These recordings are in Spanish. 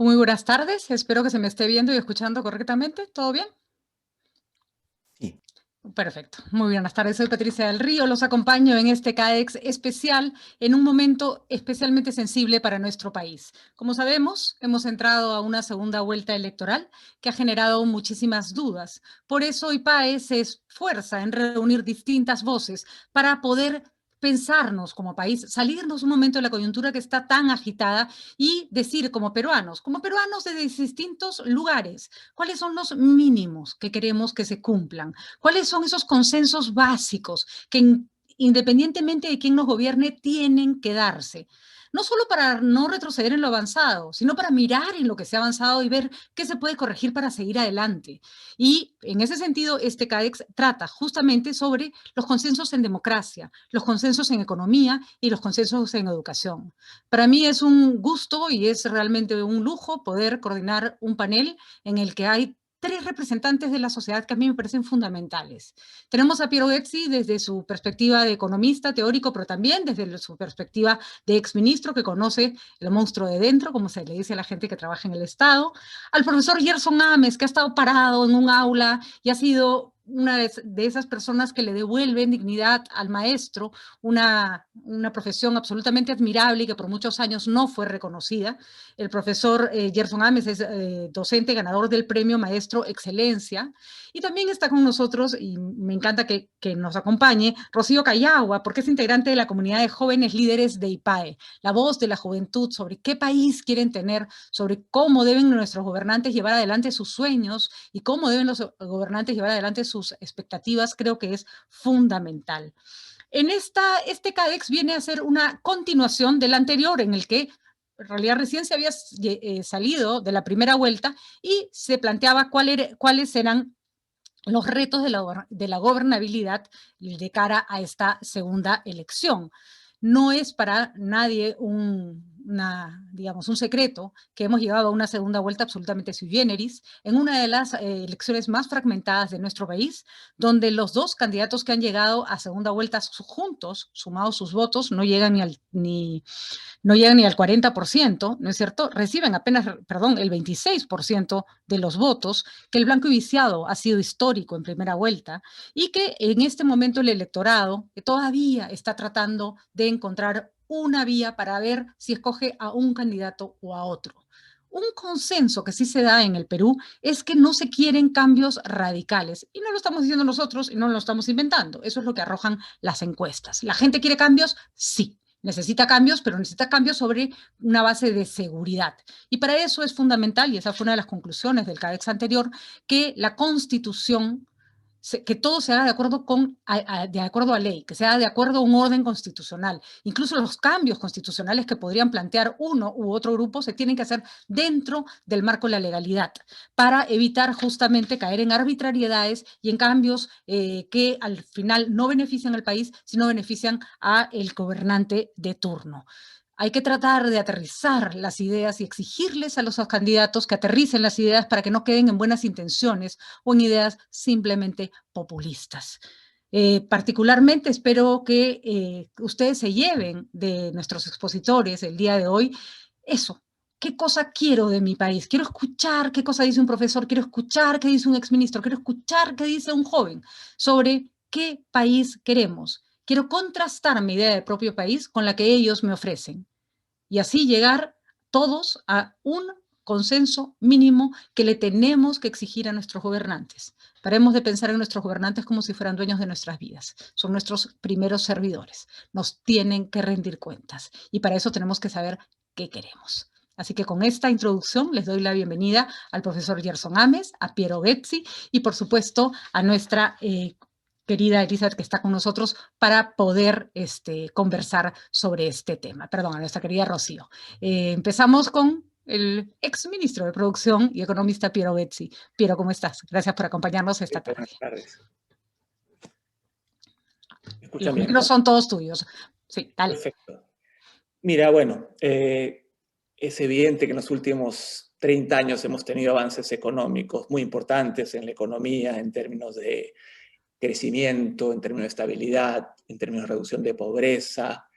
Muy buenas tardes, espero que se me esté viendo y escuchando correctamente. ¿Todo bien? Sí. Perfecto. Muy buenas tardes, soy Patricia del Río. Los acompaño en este CAEX especial en un momento especialmente sensible para nuestro país. Como sabemos, hemos entrado a una segunda vuelta electoral que ha generado muchísimas dudas. Por eso IPAE se esfuerza en reunir distintas voces para poder pensarnos como país, salirnos un momento de la coyuntura que está tan agitada y decir como peruanos desde distintos lugares, cuáles son los mínimos que queremos que se cumplan. ¿Cuáles son esos consensos básicos que independientemente de quién nos gobierne tienen que darse? No solo para no retroceder en lo avanzado, sino para mirar en lo que se ha avanzado y ver qué se puede corregir para seguir adelante. Y en ese sentido, este CAEX trata justamente sobre los consensos en democracia, los consensos en economía y los consensos en educación. Para mí es un gusto y es realmente un lujo poder coordinar un panel en el que hay tres representantes de la sociedad que a mí me parecen fundamentales. Tenemos a Piero Gezzi desde su perspectiva de economista, teórico, pero también desde su perspectiva de exministro que conoce el monstruo de dentro, como se le dice a la gente que trabaja en el Estado. Al profesor Gerson Ames, que ha estado parado en un aula y ha sido una de esas personas que le devuelven dignidad al maestro, una profesión absolutamente admirable y que por muchos años no fue reconocida. El profesor Gerson Ames es docente ganador del premio Maestro Excelencia. Y también está con nosotros, y me encanta que nos acompañe, Rocío Cayagua, porque es integrante de la comunidad de jóvenes líderes de IPAE, la voz de la juventud sobre qué país quieren tener, sobre cómo deben nuestros gobernantes llevar adelante sus sueños y cómo deben los gobernantes llevar adelante sus expectativas, creo que es fundamental. Este CADEX viene a ser una continuación del anterior, en el que en realidad recién se había salido de la primera vuelta y se planteaba cuáles eran los retos de la gobernabilidad de cara a esta segunda elección. No es para nadie digamos, un secreto que hemos llegado a una segunda vuelta absolutamente sui generis, en una de las elecciones más fragmentadas de nuestro país, donde los dos candidatos que han llegado a segunda vuelta juntos, sumados sus votos, no llegan ni al 40%, ¿no es cierto? Reciben apenas, perdón, el 26% de los votos, que el blanco y viciado ha sido histórico en primera vuelta y que en este momento el electorado que todavía está tratando de encontrar una vía para ver si escoge a un candidato o a otro. Un consenso que sí se da en el Perú es que no se quieren cambios radicales. Y no lo estamos diciendo nosotros y no lo estamos inventando. Eso es lo que arrojan las encuestas. ¿La gente quiere cambios? Sí. Necesita cambios, pero necesita cambios sobre una base de seguridad. Y para eso es fundamental, y esa fue una de las conclusiones del CADEX anterior, que la Constitución, que todo se haga de acuerdo, de acuerdo a ley, que sea de acuerdo a un orden constitucional. Incluso los cambios constitucionales que podrían plantear uno u otro grupo se tienen que hacer dentro del marco de la legalidad para evitar justamente caer en arbitrariedades y en cambios que al final no benefician al país, sino benefician al gobernante de turno. Hay que tratar de aterrizar las ideas y exigirles a los candidatos que aterricen las ideas para que no queden en buenas intenciones o en ideas simplemente populistas. Particularmente espero que ustedes se lleven de nuestros expositores el día de hoy eso. ¿Qué cosa quiero de mi país? Quiero escuchar qué cosa dice un profesor, quiero escuchar qué dice un exministro, quiero escuchar qué dice un joven sobre qué país queremos. Quiero contrastar mi idea de propio país con la que ellos me ofrecen y así llegar todos a un consenso mínimo que le tenemos que exigir a nuestros gobernantes. Paremos de pensar en nuestros gobernantes como si fueran dueños de nuestras vidas. Son nuestros primeros servidores. Nos tienen que rendir cuentas y para eso tenemos que saber qué queremos. Así que con esta introducción les doy la bienvenida al profesor Gerson Ames, a Piero Gezzi y por supuesto a nuestra querida Elizabeth, que está con nosotros para poder conversar sobre este tema. Perdón, a nuestra querida Rocío. Empezamos con el exministro de Producción y economista Piero Gezzi. Piero, ¿cómo estás? Gracias por acompañarnos esta tarde. Buenas tardes. ¿Me escuchan Los bien, micros no? son todos tuyos. Sí, dale. Perfecto. Mira, bueno, es evidente que en los últimos 30 años hemos tenido avances económicos muy importantes en la economía, en términos de crecimiento, en términos de estabilidad, en términos de reducción de pobreza,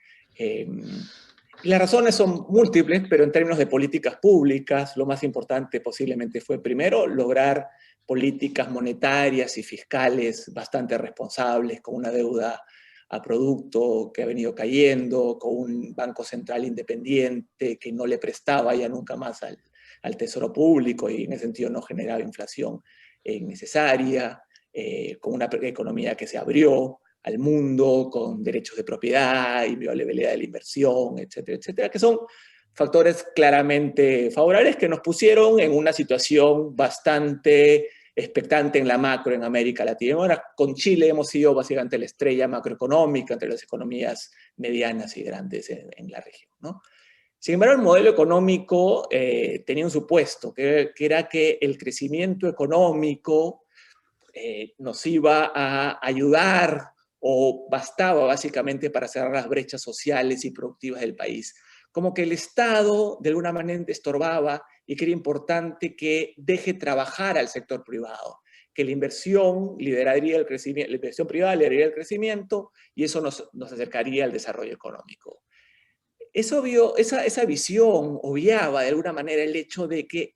Las razones son múltiples, pero en términos de políticas públicas, lo más importante posiblemente fue, primero, lograr políticas monetarias y fiscales bastante responsables, con una deuda a producto que ha venido cayendo, con un banco central independiente que no le prestaba ya nunca más al tesoro público y en ese sentido no generaba inflación innecesaria, con una economía que se abrió al mundo, con derechos de propiedad, inviolabilidad de la inversión, etcétera, etcétera, que son factores claramente favorables que nos pusieron en una situación bastante expectante en la macro en América Latina. Ahora, con Chile hemos sido básicamente la estrella macroeconómica entre las economías medianas y grandes en la región, ¿no? Sin embargo, el modelo económico tenía un supuesto, que era que el crecimiento económico nos iba a ayudar o bastaba básicamente para cerrar las brechas sociales y productivas del país. Como que el Estado de alguna manera estorbaba y que era importante que deje trabajar al sector privado, que la inversión lideraría el crecimiento, la inversión privada lideraría el crecimiento y eso nos acercaría al desarrollo económico. Esa visión obviaba de alguna manera el hecho de que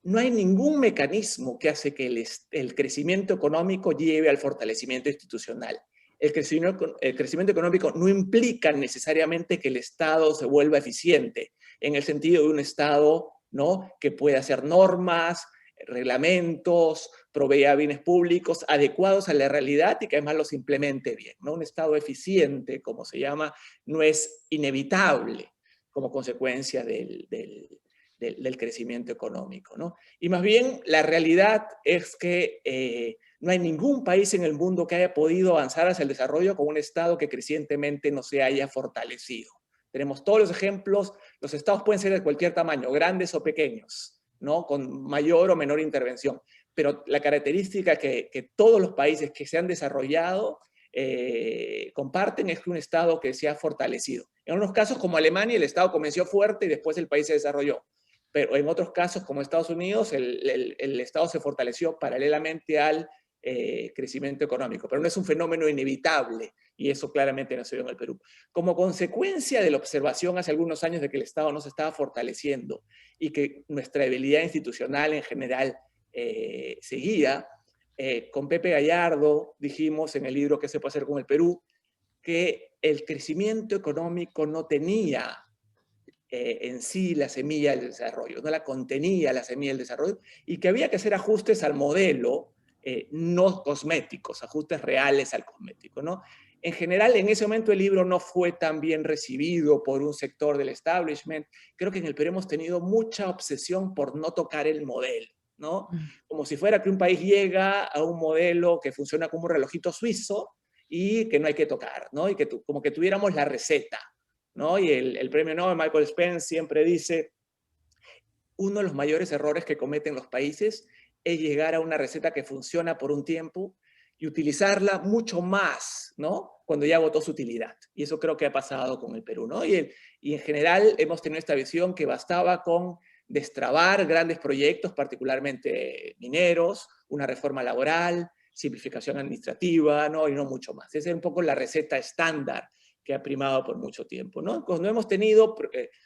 no hay ningún mecanismo que hace que el crecimiento económico lleve al fortalecimiento institucional. El crecimiento económico no implica necesariamente que el Estado se vuelva eficiente, en el sentido de un Estado, ¿no?, que pueda hacer normas, reglamentos, provea bienes públicos adecuados a la realidad y que además los implemente bien, ¿no? Un Estado eficiente, como se llama, no es inevitable como consecuencia del crecimiento económico, ¿no? Y más bien la realidad es que no hay ningún país en el mundo que haya podido avanzar hacia el desarrollo con un Estado que crecientemente no se haya fortalecido. Tenemos todos los ejemplos, los Estados pueden ser de cualquier tamaño, grandes o pequeños, ¿no?, con mayor o menor intervención, pero la característica que todos los países que se han desarrollado comparten es que un Estado que se ha fortalecido. En unos casos como Alemania, el Estado comenzó fuerte y después el país se desarrolló. Pero en otros casos, como Estados Unidos, el Estado se fortaleció paralelamente al crecimiento económico. Pero no es un fenómeno inevitable, y eso claramente no se vio en el Perú. Como consecuencia de la observación hace algunos años de que el Estado no se estaba fortaleciendo y que nuestra debilidad institucional en general seguía, con Pepe Gallardo dijimos en el libro ¿Qué se puede hacer con el Perú?, que el crecimiento económico no tenía en sí la semilla del desarrollo, no la contenía la semilla del desarrollo, y que había que hacer ajustes al modelo, no cosméticos, ajustes reales al cosmético, ¿no? En general, en ese momento el libro no fue tan bien recibido por un sector del establishment. Creo que en el Perú hemos tenido mucha obsesión por no tocar el modelo, ¿no? Como si fuera que un país llega a un modelo que funciona como un relojito suizo y que no hay que tocar, ¿no? Y que como que tuviéramos la receta, ¿no? Y el premio Nobel Michael Spence siempre dice, uno de los mayores errores que cometen los países es llegar a una receta que funciona por un tiempo y utilizarla mucho más, ¿no?, cuando ya agotó su utilidad. Y eso creo que ha pasado con el Perú, ¿no? Y en general hemos tenido esta visión que bastaba con destrabar grandes proyectos, particularmente mineros, una reforma laboral, simplificación administrativa, ¿no?, y no mucho más. Esa es un poco la receta estándar que ha primado por mucho tiempo, ¿no? Cuando hemos tenido,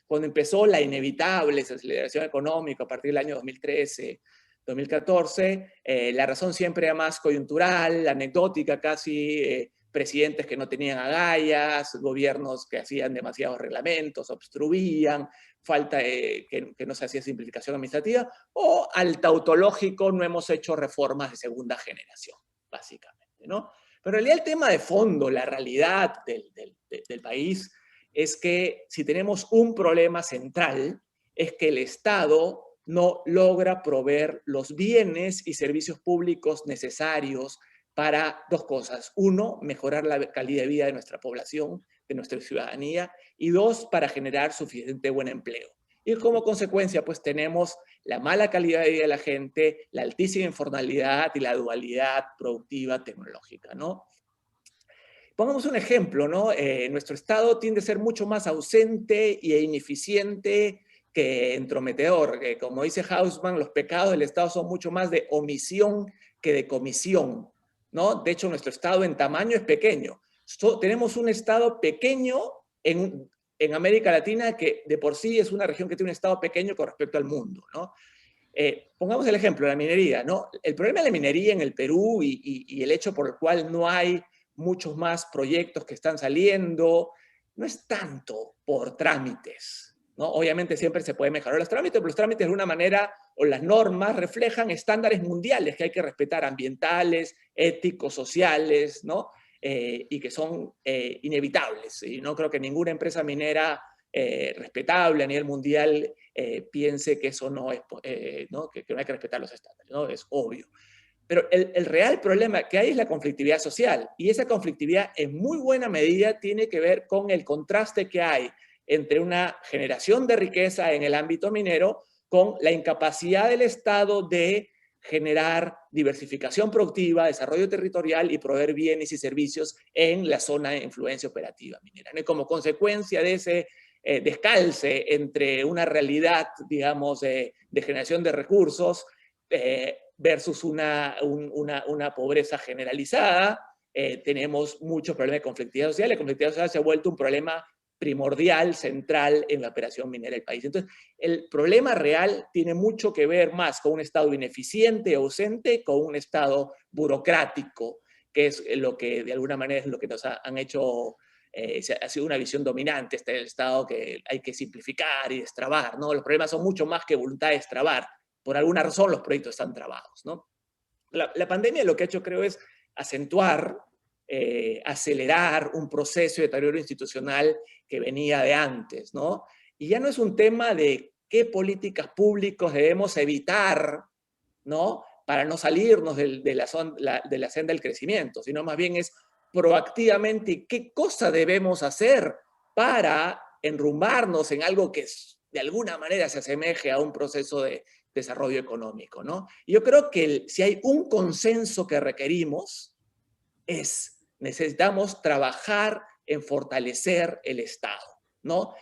cuando empezó la inevitable desaceleración económica a partir del año 2013, 2014, la razón siempre era más coyuntural, anecdótica casi, presidentes que no tenían agallas, gobiernos que hacían demasiados reglamentos, obstruían, falta que no se hacía simplificación administrativa, o al tautológico no hemos hecho reformas de segunda generación, básicamente, ¿no? Pero en realidad el tema de fondo, la realidad del país, es que si tenemos un problema central, es que el Estado no logra proveer los bienes y servicios públicos necesarios para dos cosas. Uno, mejorar la calidad de vida de nuestra población, de nuestra ciudadanía, y dos, para generar suficiente buen empleo. Y como consecuencia, pues tenemos la mala calidad de vida de la gente, la altísima informalidad y la dualidad productiva tecnológica, ¿no? Pongamos un ejemplo, ¿no? Nuestro Estado tiende a ser mucho más ausente e ineficiente que entrometedor. Como dice Hausmann, los pecados del Estado son mucho más de omisión que de comisión, ¿no? De hecho, nuestro Estado en tamaño es pequeño. Tenemos un Estado pequeño en América Latina, que de por sí es una región que tiene un estado pequeño con respecto al mundo, ¿no? Pongamos el ejemplo de la minería, ¿no? El problema de la minería en el Perú y el hecho por el cual no hay muchos más proyectos que están saliendo, no es tanto por trámites, ¿no? Obviamente siempre se puede mejorar los trámites, pero los trámites de alguna manera o las normas reflejan estándares mundiales que hay que respetar, ambientales, éticos, sociales, ¿no? Y que son inevitables. Y no creo que ninguna empresa minera respetable a nivel mundial piense que eso no es, ¿no? Que no hay que respetar los estándares, ¿no? Es obvio. Pero el real problema que hay es la conflictividad social, y esa conflictividad en muy buena medida tiene que ver con el contraste que hay entre una generación de riqueza en el ámbito minero con la incapacidad del Estado de generar diversificación productiva, desarrollo territorial y proveer bienes y servicios en la zona de influencia operativa minera. Y como consecuencia de ese descalce entre una realidad, digamos, de generación de recursos versus una pobreza generalizada, tenemos muchos problemas de conflictividad social. La conflictividad social se ha vuelto un problema primordial, central en la operación minera del país. Entonces, el problema real tiene mucho que ver más con un Estado ineficiente, ausente, con un Estado burocrático, que es lo que de alguna manera es lo que nos han hecho, ha sido una visión dominante este del Estado, que hay que simplificar y destrabar, ¿no? Los problemas son mucho más que voluntad de destrabar. Por alguna razón los proyectos están trabados, ¿no? La pandemia lo que ha hecho, creo, es acentuar, acelerar un proceso de deterioro institucional que venía de antes, ¿no? Y ya no es un tema de qué políticas públicas debemos evitar, ¿no? Para no salirnos de la senda del crecimiento, sino más bien es proactivamente qué cosa debemos hacer para enrumbarnos en algo que de alguna manera se asemeje a un proceso de desarrollo económico, ¿no? Y yo creo que si hay un consenso que requerimos necesitamos trabajar en fortalecer el Estado, ¿no?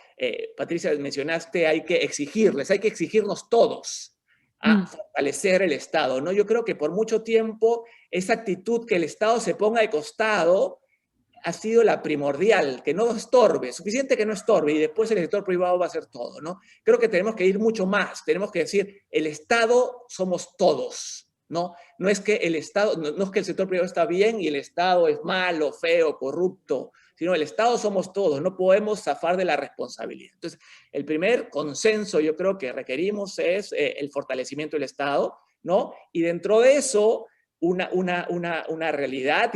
Patricia, mencionaste, hay que exigirnos todos a fortalecer el Estado, ¿no? Yo creo que por mucho tiempo esa actitud que el Estado se ponga de costado ha sido la primordial, que no estorbe, suficiente que no estorbe, y después el sector privado va a hacer todo, ¿no? Creo que tenemos que ir mucho más, tenemos que decir, el Estado somos todos, ¿no? No es que el Estado, no es que el sector privado está bien y el Estado es malo, feo, corrupto, sino el Estado somos todos, no podemos zafar de la responsabilidad. Entonces, el primer consenso yo creo que requerimos es el fortalecimiento del Estado, ¿no? Y dentro de eso, una realidad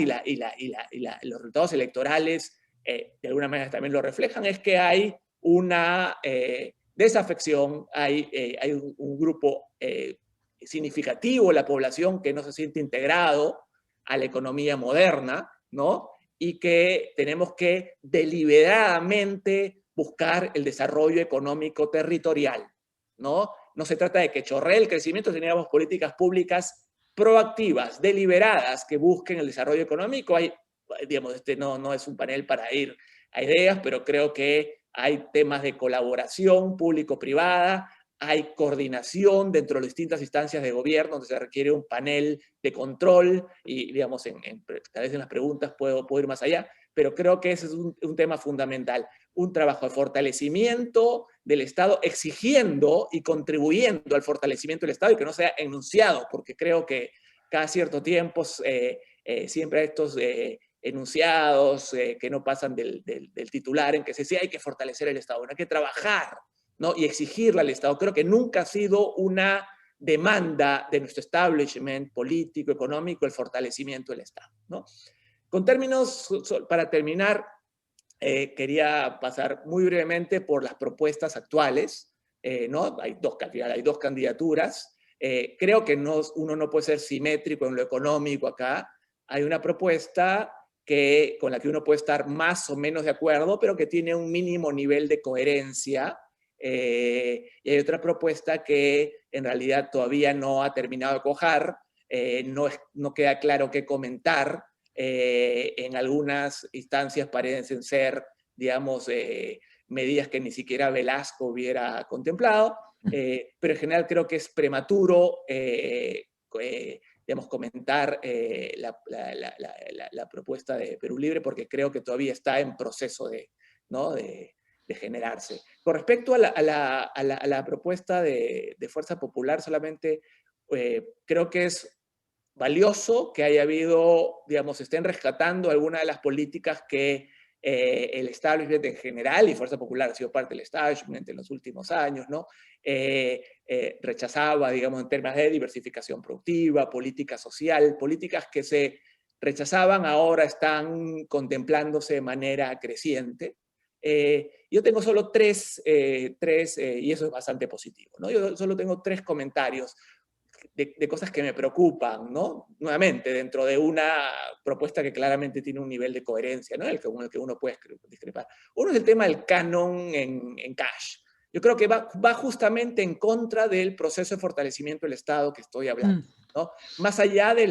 los resultados electorales de alguna manera también lo reflejan, es que hay una desafección, hay un grupo significativo de la población que no se siente integrado a la economía moderna, ¿no? Y que tenemos que deliberadamente buscar el desarrollo económico territorial, ¿no? No se trata de que chorree el crecimiento, teníamos políticas públicas proactivas, deliberadas, que busquen el desarrollo económico. Hay, digamos, no es un panel para ir a ideas, pero creo que hay temas de colaboración público-privada, hay coordinación dentro de las distintas instancias de gobierno, donde se requiere un panel de control, y digamos, tal vez en las preguntas puedo ir más allá, pero creo que ese es un tema fundamental, un trabajo de fortalecimiento del Estado, exigiendo y contribuyendo al fortalecimiento del Estado, y que no sea enunciado, porque creo que cada cierto tiempo siempre hay estos enunciados que no pasan del titular, en que se dice hay que fortalecer el Estado, hay que trabajar, ¿no? Y exigirle al Estado. Creo que nunca ha sido una demanda de nuestro establishment político, económico, el fortalecimiento del Estado, ¿no? Con términos, para terminar, quería pasar muy brevemente por las propuestas actuales, ¿no? Hay dos candidaturas. Creo que uno no puede ser simétrico en lo económico acá. Hay una propuesta con la que uno puede estar más o menos de acuerdo, pero que tiene un mínimo nivel de coherencia. Y hay otra propuesta que en realidad todavía no ha terminado de cuajar, no queda claro qué comentar. En algunas instancias parecen ser, digamos, medidas que ni siquiera Velasco hubiera contemplado, pero en general creo que es prematuro digamos, comentar la propuesta de Perú Libre, porque creo que todavía está en proceso ¿no? de generarse. Con respecto a la propuesta de Fuerza Popular, solamente creo que es valioso que haya habido, digamos, estén rescatando algunas de las políticas que el establishment en general, y Fuerza Popular ha sido parte del establishment en los últimos años, ¿no? Rechazaba, digamos, en términos de diversificación productiva, política social, políticas que se rechazaban ahora están contemplándose de manera creciente. Yo tengo solo tres, y eso es bastante positivo, ¿no? Yo solo tengo 3 comentarios de cosas que me preocupan, ¿no? Nuevamente, dentro de una propuesta que claramente tiene un nivel de coherencia, ¿no? Con el que uno puede discrepar. Uno es el tema del canon en cash. Yo creo que va justamente en contra del proceso de fortalecimiento del Estado que estoy hablando, ¿no? Más allá de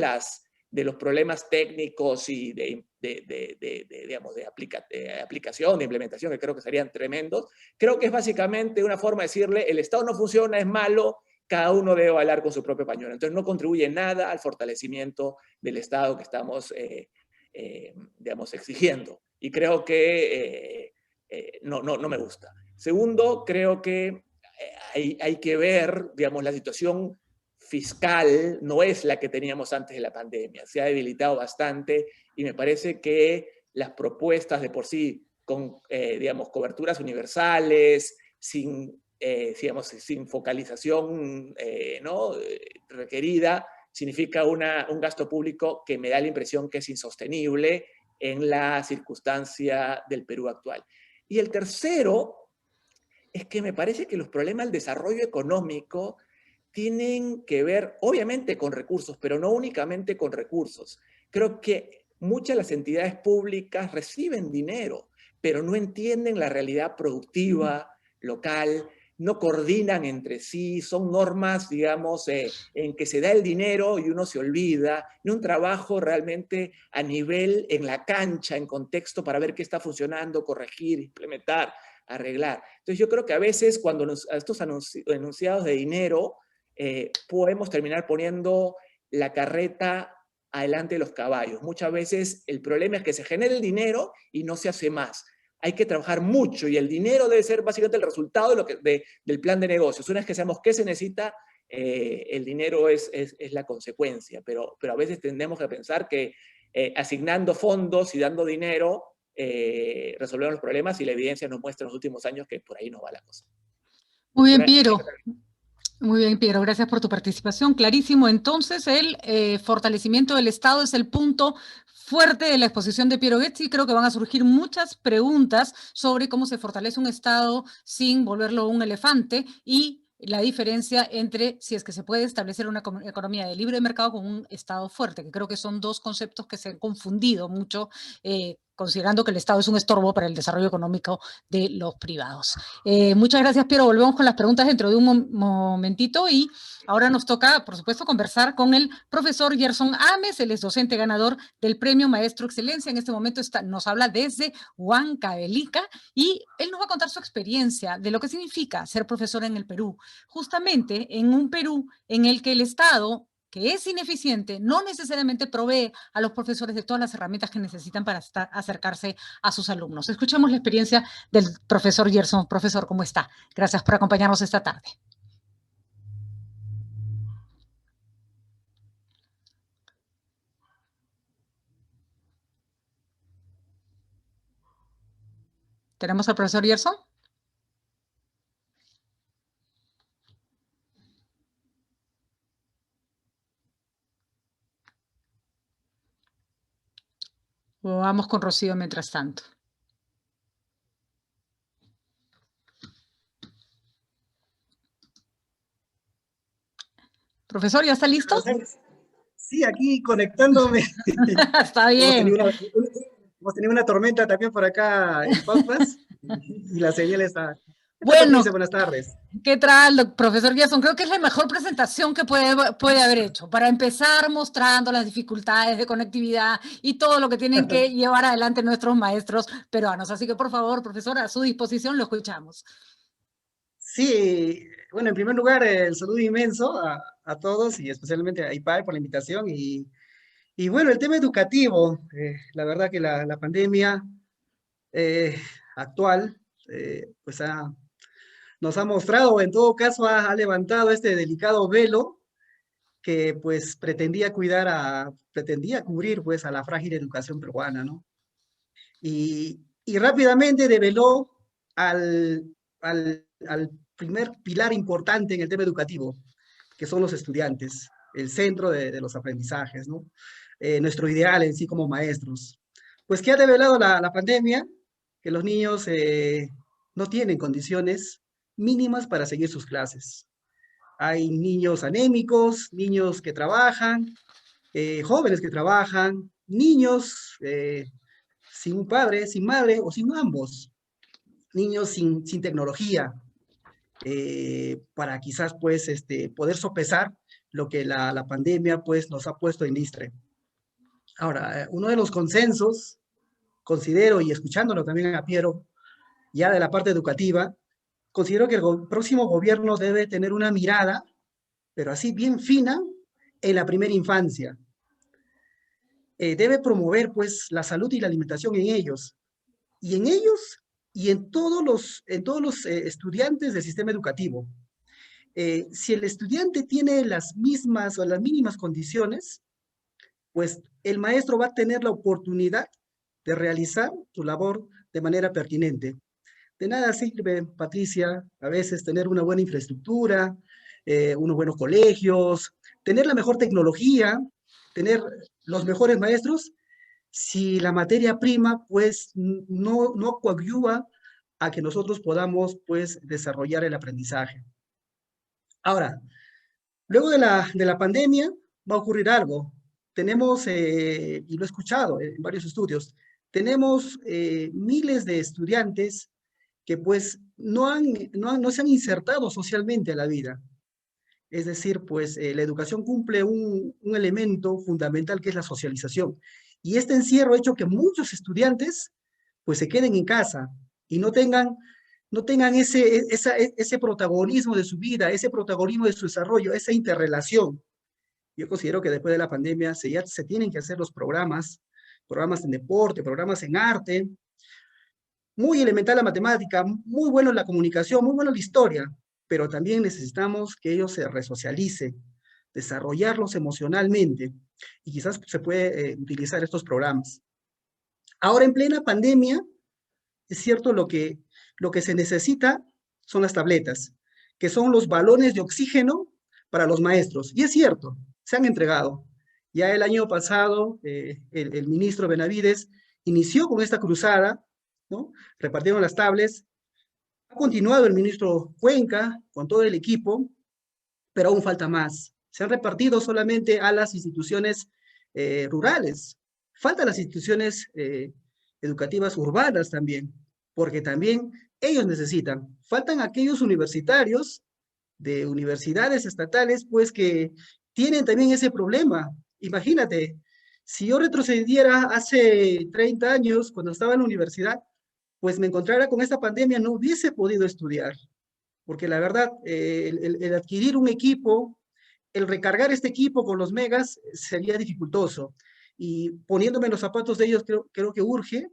los problemas técnicos y digamos, de aplicación, de implementación, que creo que serían tremendos, creo que es básicamente una forma de decirle, el Estado no funciona, es malo, cada uno debe bailar con su propio pañuelo. Entonces no contribuye nada al fortalecimiento del Estado que estamos, digamos, exigiendo. Y creo que no me gusta. Segundo, creo que hay que ver, digamos, la situación fiscal no es la que teníamos antes de la pandemia. Se ha debilitado bastante y me parece que las propuestas de por sí, con, digamos, coberturas universales, digamos, sin focalización ¿no? requerida, significa un gasto público que me da la impresión que es insostenible en la circunstancia del Perú actual. Y el tercero es que me parece que los problemas del desarrollo económico tienen que ver, obviamente, con recursos, pero no únicamente con recursos. Creo que muchas de las entidades públicas reciben dinero, pero no entienden la realidad productiva local, no coordinan entre sí, son normas, digamos, en que se da el dinero y uno se olvida, no un trabajo realmente a nivel en la cancha, en contexto, para ver qué está funcionando, corregir, implementar, arreglar. Entonces yo creo que a veces cuando a estos enunciados de dinero podemos terminar poniendo la carreta adelante de los caballos. Muchas veces el problema es que se genera el dinero y no se hace más. Hay que trabajar mucho y el dinero debe ser básicamente el resultado del plan de negocios. Una vez que sabemos qué se necesita, el dinero es la consecuencia, pero a veces tendemos a pensar que asignando fondos y dando dinero resolvemos los problemas y la evidencia nos muestra en los últimos años que por ahí no va la cosa. Muy bien, Piero. Muy bien, Piero, gracias por tu participación. Clarísimo, entonces el fortalecimiento del Estado es el punto fuerte de la exposición de Piero Ghezzi. Creo que van a surgir muchas preguntas sobre cómo se fortalece un Estado sin volverlo un elefante y la diferencia entre si es que se puede establecer una economía de libre mercado con un Estado fuerte, que creo que son dos conceptos que se han confundido mucho, considerando que el Estado es un estorbo para el desarrollo económico de los privados. Muchas gracias, Piero. Volvemos con las preguntas dentro de un momentito y ahora nos toca, por supuesto, conversar con el profesor Gerson Ames. Él es docente ganador del Premio Maestro Excelencia. En este momento nos habla desde Huancavelica y él nos va a contar su experiencia de lo que significa ser profesor en el Perú. Justamente en un Perú en el que el Estado, que es ineficiente, no necesariamente provee a los profesores de todas las herramientas que necesitan para acercarse a sus alumnos. Escuchemos la experiencia del profesor Gerson. Profesor, ¿cómo está? Gracias por acompañarnos esta tarde. ¿Tenemos al profesor Gerson? O vamos con Rocío mientras tanto. Profesor, ¿ya está listo? Sí, aquí conectándome. Está bien. Hemos tenido una tormenta también por acá en Pampas y la señal está... Bueno, buenas tardes. ¿Qué tal, profesor Gerson? Creo que es la mejor presentación que puede haber hecho. Para empezar mostrando las dificultades de conectividad y todo lo que tienen que llevar adelante nuestros maestros peruanos. Así que, por favor, profesor, a su disposición, lo escuchamos. Sí, bueno, en primer lugar, el saludo inmenso a todos y especialmente a IPAE por la invitación. Y bueno, el tema educativo, la verdad que la pandemia actual pues nos ha mostrado, en todo caso ha levantado este delicado velo que pues pretendía cubrir pues a la frágil educación peruana, ¿no? Y rápidamente develó al primer pilar importante en el tema educativo, que son los estudiantes, el centro de los aprendizajes, ¿no? Nuestro ideal en sí como maestros. Pues, ¿qué ha develado la pandemia? Que los niños no tienen condiciones mínimas para seguir sus clases. Hay niños anémicos, niños que trabajan, jóvenes que trabajan, niños sin un padre, sin madre o sin ambos, niños sin tecnología, para quizás pues poder sopesar lo que la pandemia pues nos ha puesto en listre. Ahora, uno de los consensos, considero, y escuchándolo también a Piero, ya de la parte educativa, considero que el próximo gobierno debe tener una mirada, pero así bien fina, en la primera infancia. Debe promover pues la salud y la alimentación en ellos, y en todos los estudiantes del sistema educativo. Si el estudiante tiene las mismas o las mínimas condiciones, pues el maestro va a tener la oportunidad de realizar su labor de manera pertinente. De nada sirve, Patricia, a veces tener una buena infraestructura, unos buenos colegios, tener la mejor tecnología, tener los mejores maestros, si la materia prima, pues, no coadyuva a que nosotros podamos, pues, desarrollar el aprendizaje. Ahora, luego de la pandemia, va a ocurrir algo. Tenemos, y lo he escuchado en varios estudios, tenemos miles de estudiantes que, pues, no se han insertado socialmente a la vida. Es decir, pues la educación cumple un elemento fundamental que es la socialización. Y este encierro ha hecho que muchos estudiantes pues se queden en casa y no tengan ese protagonismo de su vida, ese protagonismo de su desarrollo, esa interrelación. Yo considero que después de la pandemia ya se tienen que hacer los programas en deporte, programas en arte. Muy elemental la matemática, muy bueno la comunicación, muy bueno la historia, pero también necesitamos que ellos se resocialicen, desarrollarlos emocionalmente, y quizás se puede utilizar estos programas. Ahora en plena pandemia, es cierto, lo que se necesita son las tabletas, que son los balones de oxígeno para los maestros. Y es cierto, se han entregado. Ya el año pasado, el ministro Benavides inició con esta cruzada, ¿no? Repartieron las tablets. Ha continuado el ministro Cuenca con todo el equipo, pero aún falta más. Se han repartido solamente a las instituciones rurales. Faltan las instituciones educativas urbanas también, porque también ellos necesitan. Faltan aquellos universitarios de universidades estatales, pues que tienen también ese problema. Imagínate, si yo retrocediera hace 30 años, cuando estaba en la universidad, pues me encontrara con esta pandemia, no hubiese podido estudiar, porque la verdad, el adquirir un equipo, el recargar este equipo con los megas sería dificultoso, y poniéndome en los zapatos de ellos, creo que urge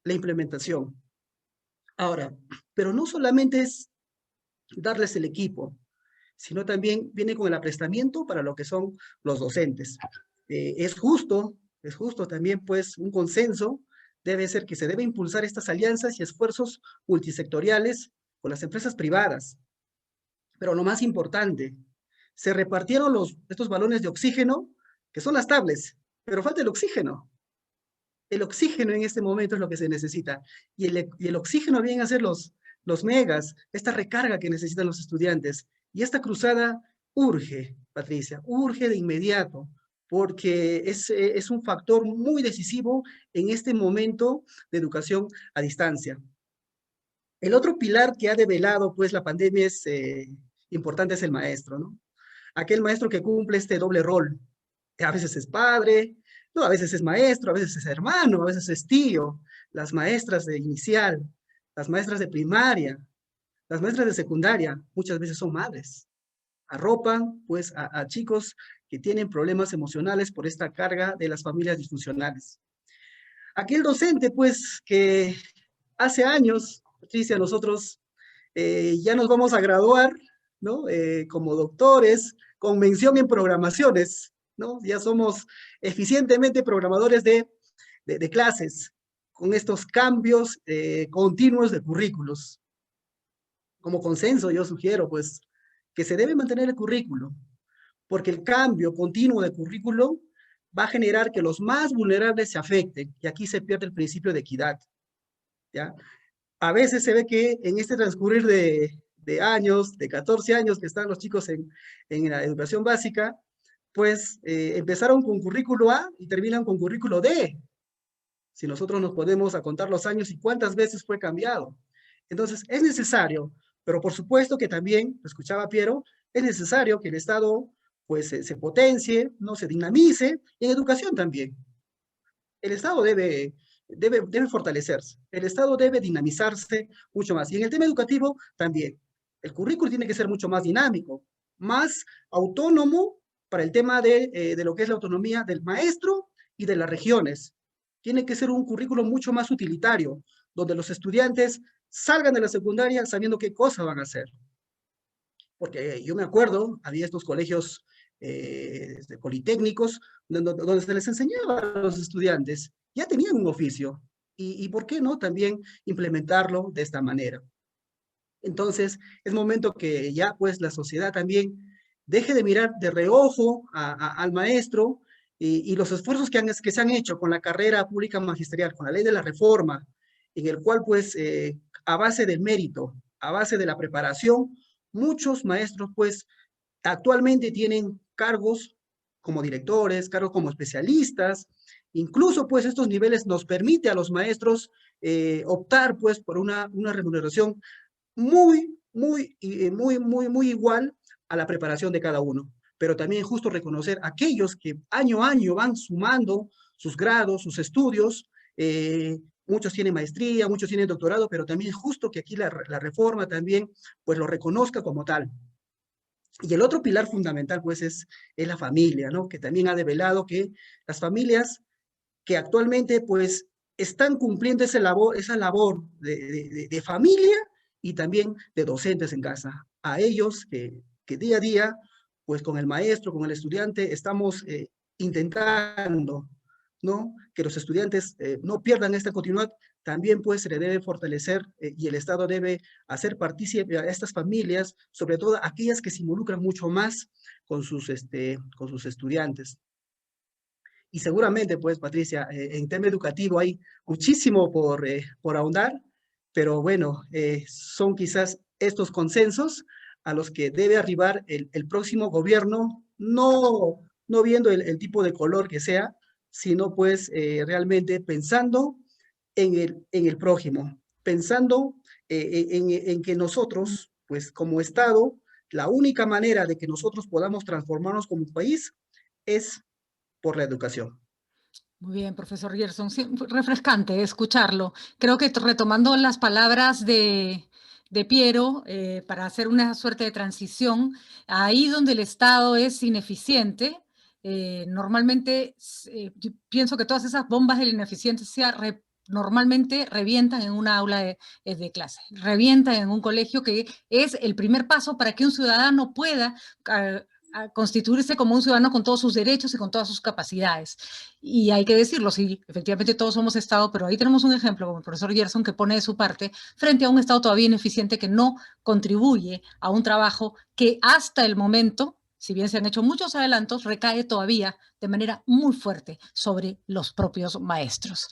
la implementación. Ahora, pero no solamente es darles el equipo, sino también viene con el aprestamiento para lo que son los docentes. Es justo también, pues, un consenso debe ser que se debe impulsar estas alianzas y esfuerzos multisectoriales con las empresas privadas. Pero lo más importante, se repartieron estos balones de oxígeno, que son las tablets, pero falta el oxígeno. El oxígeno en este momento es lo que se necesita. Y el oxígeno vienen a ser los megas, esta recarga que necesitan los estudiantes. Y esta cruzada urge, Patricia, urge de inmediato, porque es un factor muy decisivo en este momento de educación a distancia. El otro pilar que ha develado pues la pandemia es importante, es el maestro, ¿no? Aquel maestro que cumple este doble rol. A veces es padre, no, a veces es maestro, a veces es hermano, a veces es tío. Las maestras de inicial, las maestras de primaria, las maestras de secundaria, muchas veces son madres. Arropan pues a chicos que tienen problemas emocionales por esta carga de las familias disfuncionales. Aquel docente pues que hace años Patricia, nosotros ya nos vamos a graduar, ¿no? Como doctores, con mención en programaciones, ¿no? Ya somos eficientemente programadores de clases, con estos cambios continuos de currículos. Como consenso, yo sugiero, pues, que se debe mantener el currículo, porque el cambio continuo de currículo va a generar que los más vulnerables se afecten, y aquí se pierde el principio de equidad, ¿ya? A veces se ve que en este transcurrir de años, de 14 años que están los chicos en la educación básica, pues empezaron con currículo A y terminan con currículo D. Si nosotros nos podemos a contar los años y cuántas veces fue cambiado. Entonces, es necesario, pero por supuesto que también, lo escuchaba Piero, es necesario que el Estado pues se potencie, no se dinamice, y en educación también. El Estado debe fortalecerse, el Estado debe dinamizarse mucho más. Y en el tema educativo también. El currículo tiene que ser mucho más dinámico, más autónomo para el tema de lo que es la autonomía del maestro y de las regiones. Tiene que ser un currículo mucho más utilitario, donde los estudiantes salgan de la secundaria sabiendo qué cosa van a hacer. Porque yo me acuerdo, había estos colegios politécnicos donde se les enseñaba a los estudiantes, ya tenían un oficio, y ¿por qué no también implementarlo de esta manera? Entonces, es momento que ya pues la sociedad también deje de mirar de reojo al maestro, y los esfuerzos que se han hecho con la carrera pública magisterial, con la ley de la reforma, en el cual pues a base del mérito, a base de la preparación, muchos maestros pues actualmente tienen cargos como directores, cargos como especialistas, incluso pues estos niveles nos permite a los maestros optar pues por una remuneración muy igual a la preparación de cada uno, pero también justo reconocer a aquellos que año a año van sumando sus grados, sus estudios, muchos tienen maestría, muchos tienen doctorado, pero también justo que aquí la reforma también pues lo reconozca como tal. Y el otro pilar fundamental, pues, es la familia, ¿no? Que también ha develado que las familias que actualmente, pues, están cumpliendo esa labor de familia y también de docentes en casa. A ellos que día a día, pues, con el maestro, con el estudiante, estamos intentando, ¿no? Que los estudiantes no pierdan esta continuidad. También pues se le debe fortalecer y el Estado debe hacer partícipe a estas familias, sobre todo aquellas que se involucran mucho más con sus estudiantes. Y seguramente pues Patricia, en tema educativo hay muchísimo por ahondar, pero bueno, son quizás estos consensos a los que debe arribar el próximo gobierno, no viendo el tipo de color que sea, sino pues realmente pensando en el prójimo, pensando en que nosotros, pues como Estado, la única manera de que nosotros podamos transformarnos como país es por la educación. Muy bien, profesor Gerson, sí, refrescante escucharlo. Creo que retomando las palabras de Piero, para hacer una suerte de transición, ahí donde el Estado es ineficiente, normalmente yo pienso que todas esas bombas de la ineficiencia normalmente revientan en una aula de clase, revientan en un colegio, que es el primer paso para que un ciudadano pueda a constituirse como un ciudadano con todos sus derechos y con todas sus capacidades. Y hay que decirlo, sí, efectivamente todos somos Estado, pero ahí tenemos un ejemplo como el profesor Gerson, que pone de su parte frente a un Estado todavía ineficiente, que no contribuye a un trabajo que hasta el momento, si bien se han hecho muchos adelantos, recae todavía de manera muy fuerte sobre los propios maestros.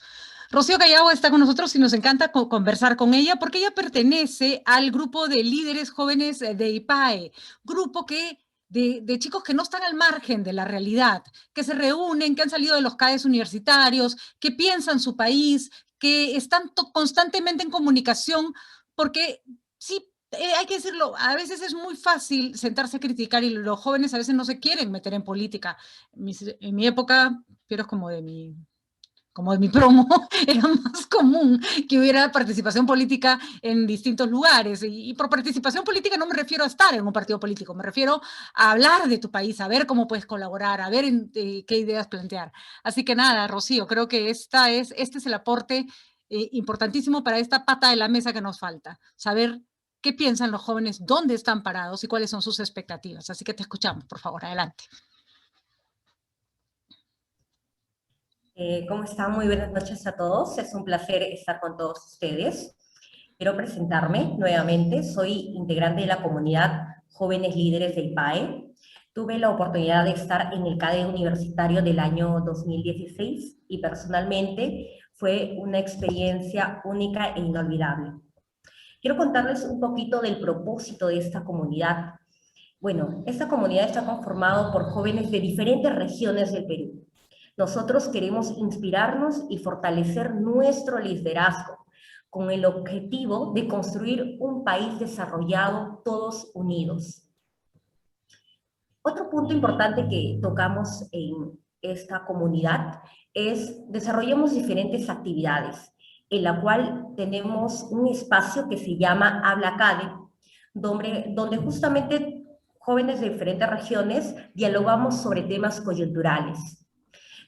Rocío Callao está con nosotros y nos encanta conversar con ella, porque ella pertenece al grupo de líderes jóvenes de IPAE, grupo que de chicos que no están al margen de la realidad, que se reúnen, que han salido de los CAES universitarios, que piensan su país, que están constantemente en comunicación, porque sí, hay que decirlo, a veces es muy fácil sentarse a criticar, y los jóvenes a veces no se quieren meter en política. En mi época, pero es como de mi promo, era más común que hubiera participación política en distintos lugares. Y por participación política no me refiero a estar en un partido político, me refiero a hablar de tu país, a ver cómo puedes colaborar, a ver qué ideas plantear. Así que nada, Rocío, creo que este es el aporte importantísimo para esta pata de la mesa que nos falta, saber qué piensan los jóvenes, dónde están parados y cuáles son sus expectativas. Así que te escuchamos, por favor, adelante. ¿Cómo están? Muy buenas noches a todos. Es un placer estar con todos ustedes. Quiero presentarme nuevamente. Soy integrante de la comunidad Jóvenes Líderes del PAE. Tuve la oportunidad de estar en el CADE universitario del año 2016 y personalmente fue una experiencia única e inolvidable. Quiero contarles un poquito del propósito de esta comunidad. Bueno, esta comunidad está conformada por jóvenes de diferentes regiones del Perú. Nosotros queremos inspirarnos y fortalecer nuestro liderazgo con el objetivo de construir un país desarrollado todos unidos. Otro punto importante que tocamos en esta comunidad es desarrollamos diferentes actividades, en la cual tenemos un espacio que se llama Habla CADE, donde justamente jóvenes de diferentes regiones dialogamos sobre temas coyunturales.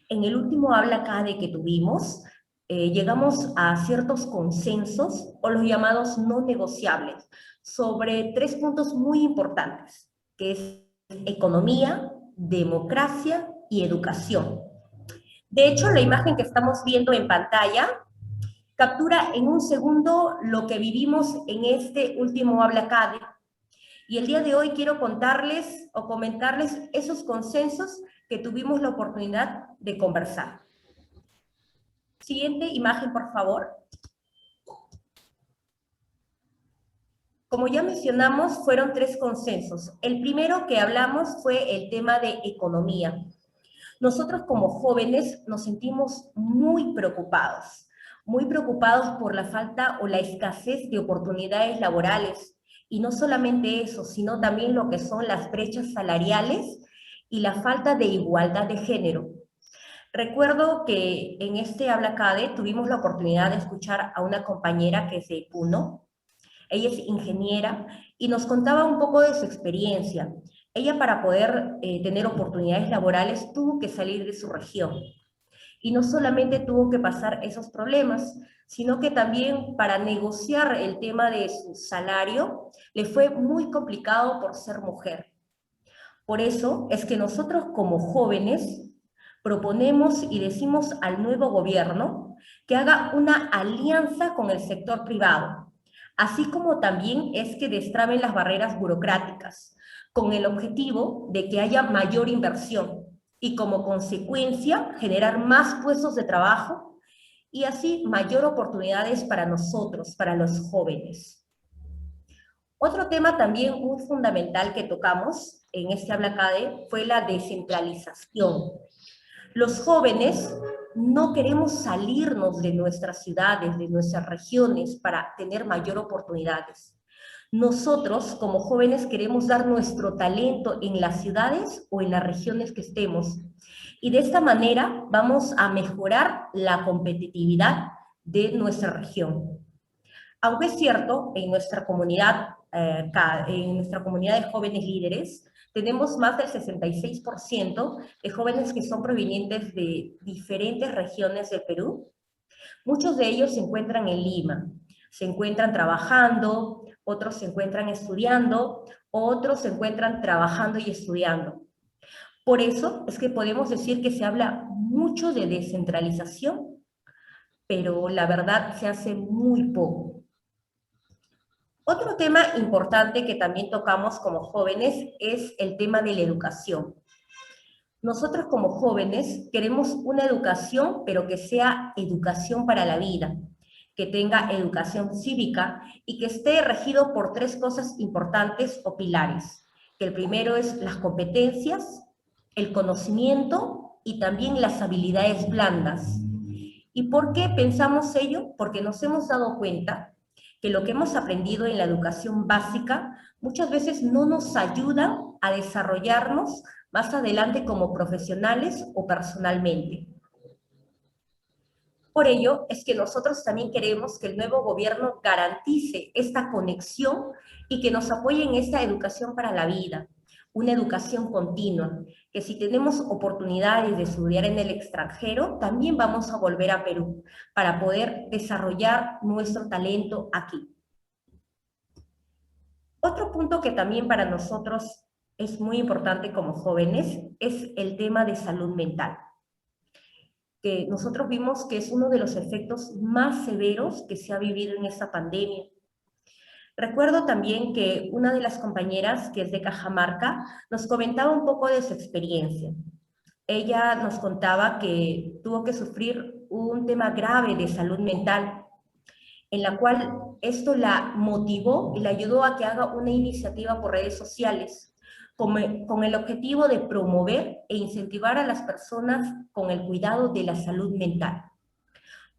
En el último Habla CADE que tuvimos, llegamos a ciertos consensos o los llamados no negociables sobre 3 puntos muy importantes, que es economía, democracia y educación. De hecho, la imagen que estamos viendo en pantalla captura en un segundo lo que vivimos en este último Habla CADE. Y el día de hoy quiero contarles o comentarles esos consensos que tuvimos la oportunidad de conversar. Siguiente imagen, por favor. Como ya mencionamos, fueron 3 consensos. El primero que hablamos fue el tema de economía. Nosotros como jóvenes nos sentimos muy preocupados por la falta o la escasez de oportunidades laborales. Y no solamente eso, sino también lo que son las brechas salariales y la falta de igualdad de género. Recuerdo que en este Habla CADE tuvimos la oportunidad de escuchar a una compañera que es de Puno. Ella es ingeniera y nos contaba un poco de su experiencia. Ella, para poder tener oportunidades laborales, tuvo que salir de su región. Y no solamente tuvo que pasar esos problemas, sino que también para negociar el tema de su salario, le fue muy complicado por ser mujer. Por eso es que nosotros como jóvenes proponemos y decimos al nuevo gobierno que haga una alianza con el sector privado, así como también es que destraben las barreras burocráticas, con el objetivo de que haya mayor inversión y como consecuencia generar más puestos de trabajo y así mayor oportunidades para nosotros, para los jóvenes. Otro tema también muy fundamental que tocamos en este Habla CADE fue la descentralización. Los jóvenes no queremos salirnos de nuestras ciudades, de nuestras regiones para tener mayor oportunidades. Nosotros, como jóvenes, queremos dar nuestro talento en las ciudades o en las regiones que estemos. Y de esta manera vamos a mejorar la competitividad de nuestra región. Aunque es cierto, en nuestra comunidad de jóvenes líderes, tenemos más del 66% de jóvenes que son provenientes de diferentes regiones del Perú. Muchos de ellos se encuentran en Lima, se encuentran trabajando, otros se encuentran estudiando, otros se encuentran trabajando y estudiando. Por eso es que podemos decir que se habla mucho de descentralización, pero la verdad se hace muy poco. Otro tema importante que también tocamos como jóvenes es el tema de la educación. Nosotros como jóvenes queremos una educación, pero que sea educación para la vida, que tenga educación cívica y que esté regido por 3 cosas importantes o pilares. Que el primero es las competencias, el conocimiento y también las habilidades blandas. ¿Y por qué pensamos ello? Porque nos hemos dado cuenta que lo que hemos aprendido en la educación básica muchas veces no nos ayuda a desarrollarnos más adelante como profesionales o personalmente. Por ello es que nosotros también queremos que el nuevo gobierno garantice esta conexión y que nos apoye en esta educación para la vida, una educación continua, que si tenemos oportunidades de estudiar en el extranjero, también vamos a volver a Perú para poder desarrollar nuestro talento aquí. Otro punto que también para nosotros es muy importante como jóvenes es el tema de salud mental, que nosotros vimos que es uno de los efectos más severos que se ha vivido en esta pandemia. Recuerdo también que una de las compañeras, que es de Cajamarca, nos comentaba un poco de su experiencia. Ella nos contaba que tuvo que sufrir un tema grave de salud mental, en la cual esto la motivó y la ayudó a que haga una iniciativa por redes sociales con el objetivo de promover e incentivar a las personas con el cuidado de la salud mental.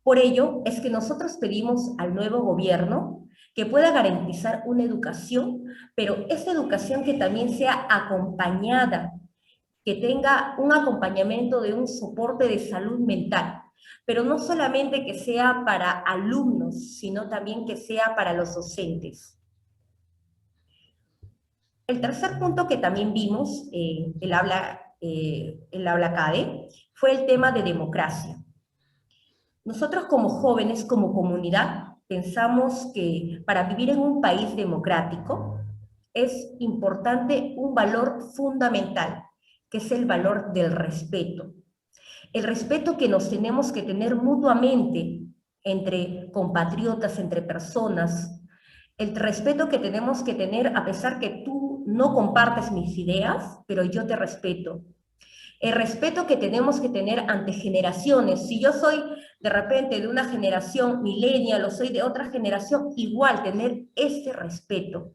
Por ello es que nosotros pedimos al nuevo gobierno que pueda garantizar una educación, pero esta educación que también sea acompañada, que tenga un acompañamiento de un soporte de salud mental, pero no solamente que sea para alumnos, sino también que sea para los docentes. El tercer punto que también vimos, el habla CADE, fue el tema de democracia. Nosotros como jóvenes, como comunidad, pensamos que para vivir en un país democrático es importante un valor fundamental, que es el valor del respeto. El respeto que nos tenemos que tener mutuamente entre compatriotas, entre personas, el respeto que tenemos que tener a pesar que tú no compartes mis ideas, pero yo te respeto. El respeto que tenemos que tener ante generaciones. Si yo soy de repente de una generación millennial o soy de otra generación, igual tener ese respeto.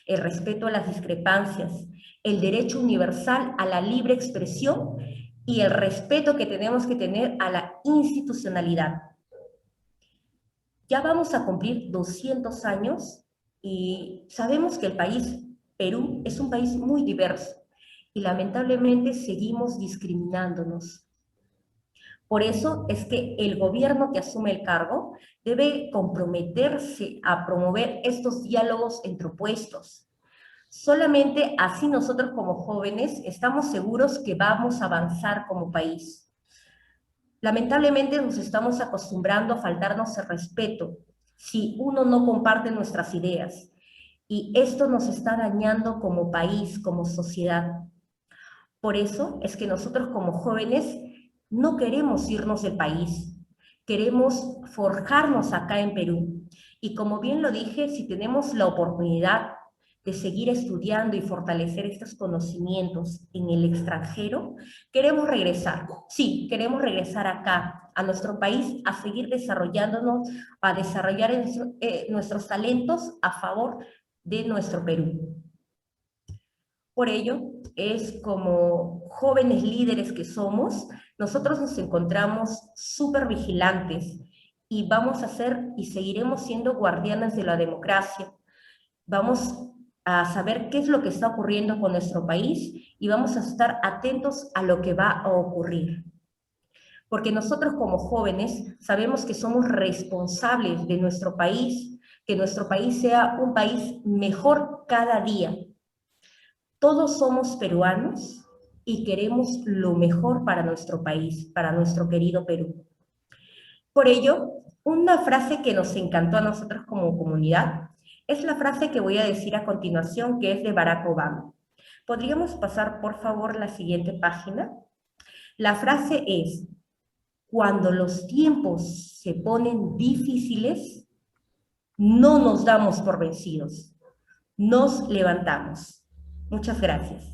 El respeto a las discrepancias, el derecho universal a la libre expresión y el respeto que tenemos que tener a la institucionalidad. Ya vamos a cumplir 200 años y sabemos que el país, Perú, es un país muy diverso y lamentablemente seguimos discriminándonos. Por eso es que el gobierno que asume el cargo debe comprometerse a promover estos diálogos entre opuestos. Solamente así nosotros como jóvenes estamos seguros que vamos a avanzar como país. Lamentablemente nos estamos acostumbrando a faltarnos el respeto si uno no comparte nuestras ideas. Y esto nos está dañando como país, como sociedad. Por eso es que nosotros como jóvenes no queremos irnos del país. Queremos forjarnos acá en Perú. Y como bien lo dije, si tenemos la oportunidad de seguir estudiando y fortalecer estos conocimientos en el extranjero, queremos regresar. Sí, queremos regresar acá, a nuestro país, a seguir desarrollándonos, a desarrollar nuestros talentos a favor de nuestro Perú. Por ello, es como jóvenes líderes que somos, nosotros nos encontramos súper vigilantes y vamos a ser y seguiremos siendo guardianes de la democracia. Vamos a saber qué es lo que está ocurriendo con nuestro país y vamos a estar atentos a lo que va a ocurrir. Porque nosotros como jóvenes sabemos que somos responsables de nuestro país, que nuestro país sea un país mejor cada día. Todos somos peruanos y queremos lo mejor para nuestro país, para nuestro querido Perú. Por ello, una frase que nos encantó a nosotros como comunidad es la frase que voy a decir a continuación, que es de Barack Obama. ¿Podríamos pasar, por favor, la siguiente página? La frase es: cuando los tiempos se ponen difíciles, no nos damos por vencidos, nos levantamos. Muchas gracias.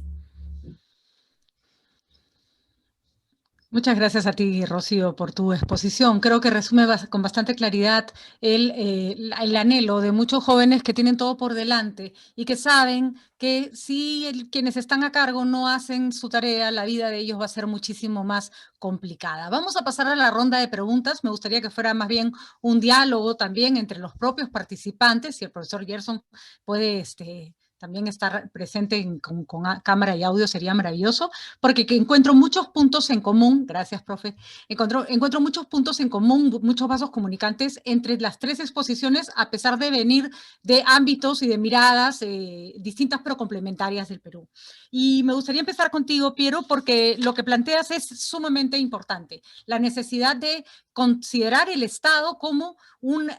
Muchas gracias a ti, Rocío, por tu exposición. Creo que resume con bastante claridad el anhelo de muchos jóvenes que tienen todo por delante y que saben que si quienes están a cargo no hacen su tarea, la vida de ellos va a ser muchísimo más complicada. Vamos a pasar a la ronda de preguntas. Me gustaría que fuera más bien un diálogo también entre los propios participantes, y el profesor Gerson puede también estar presente con cámara y audio sería maravilloso, porque que encuentro muchos puntos en común, gracias, profe, encuentro muchos puntos en común, muchos vasos comunicantes entre las tres exposiciones, a pesar de venir de ámbitos y de miradas distintas pero complementarias del Perú. Y me gustaría empezar contigo, Piero, porque lo que planteas es sumamente importante, la necesidad de considerar el Estado como un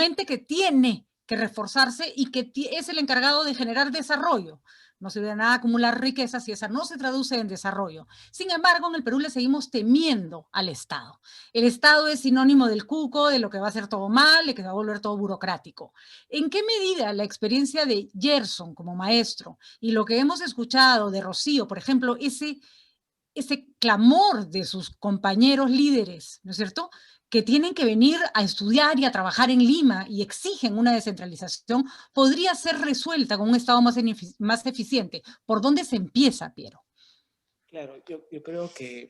ente que tiene que reforzarse y que es el encargado de generar desarrollo. No sirve de nada acumular riqueza si esa no se traduce en desarrollo. Sin embargo, en el Perú le seguimos temiendo al Estado. El Estado es sinónimo del cuco, de lo que va a hacer todo mal, de que va a volver todo burocrático. ¿En qué medida la experiencia de Gerson como maestro y lo que hemos escuchado de Rocío, por ejemplo, ese clamor de sus compañeros líderes, ¿no es cierto?, que tienen que venir a estudiar y a trabajar en Lima y exigen una descentralización, podría ser resuelta con un Estado más eficiente? ¿Por dónde se empieza, Piero? Claro, yo creo que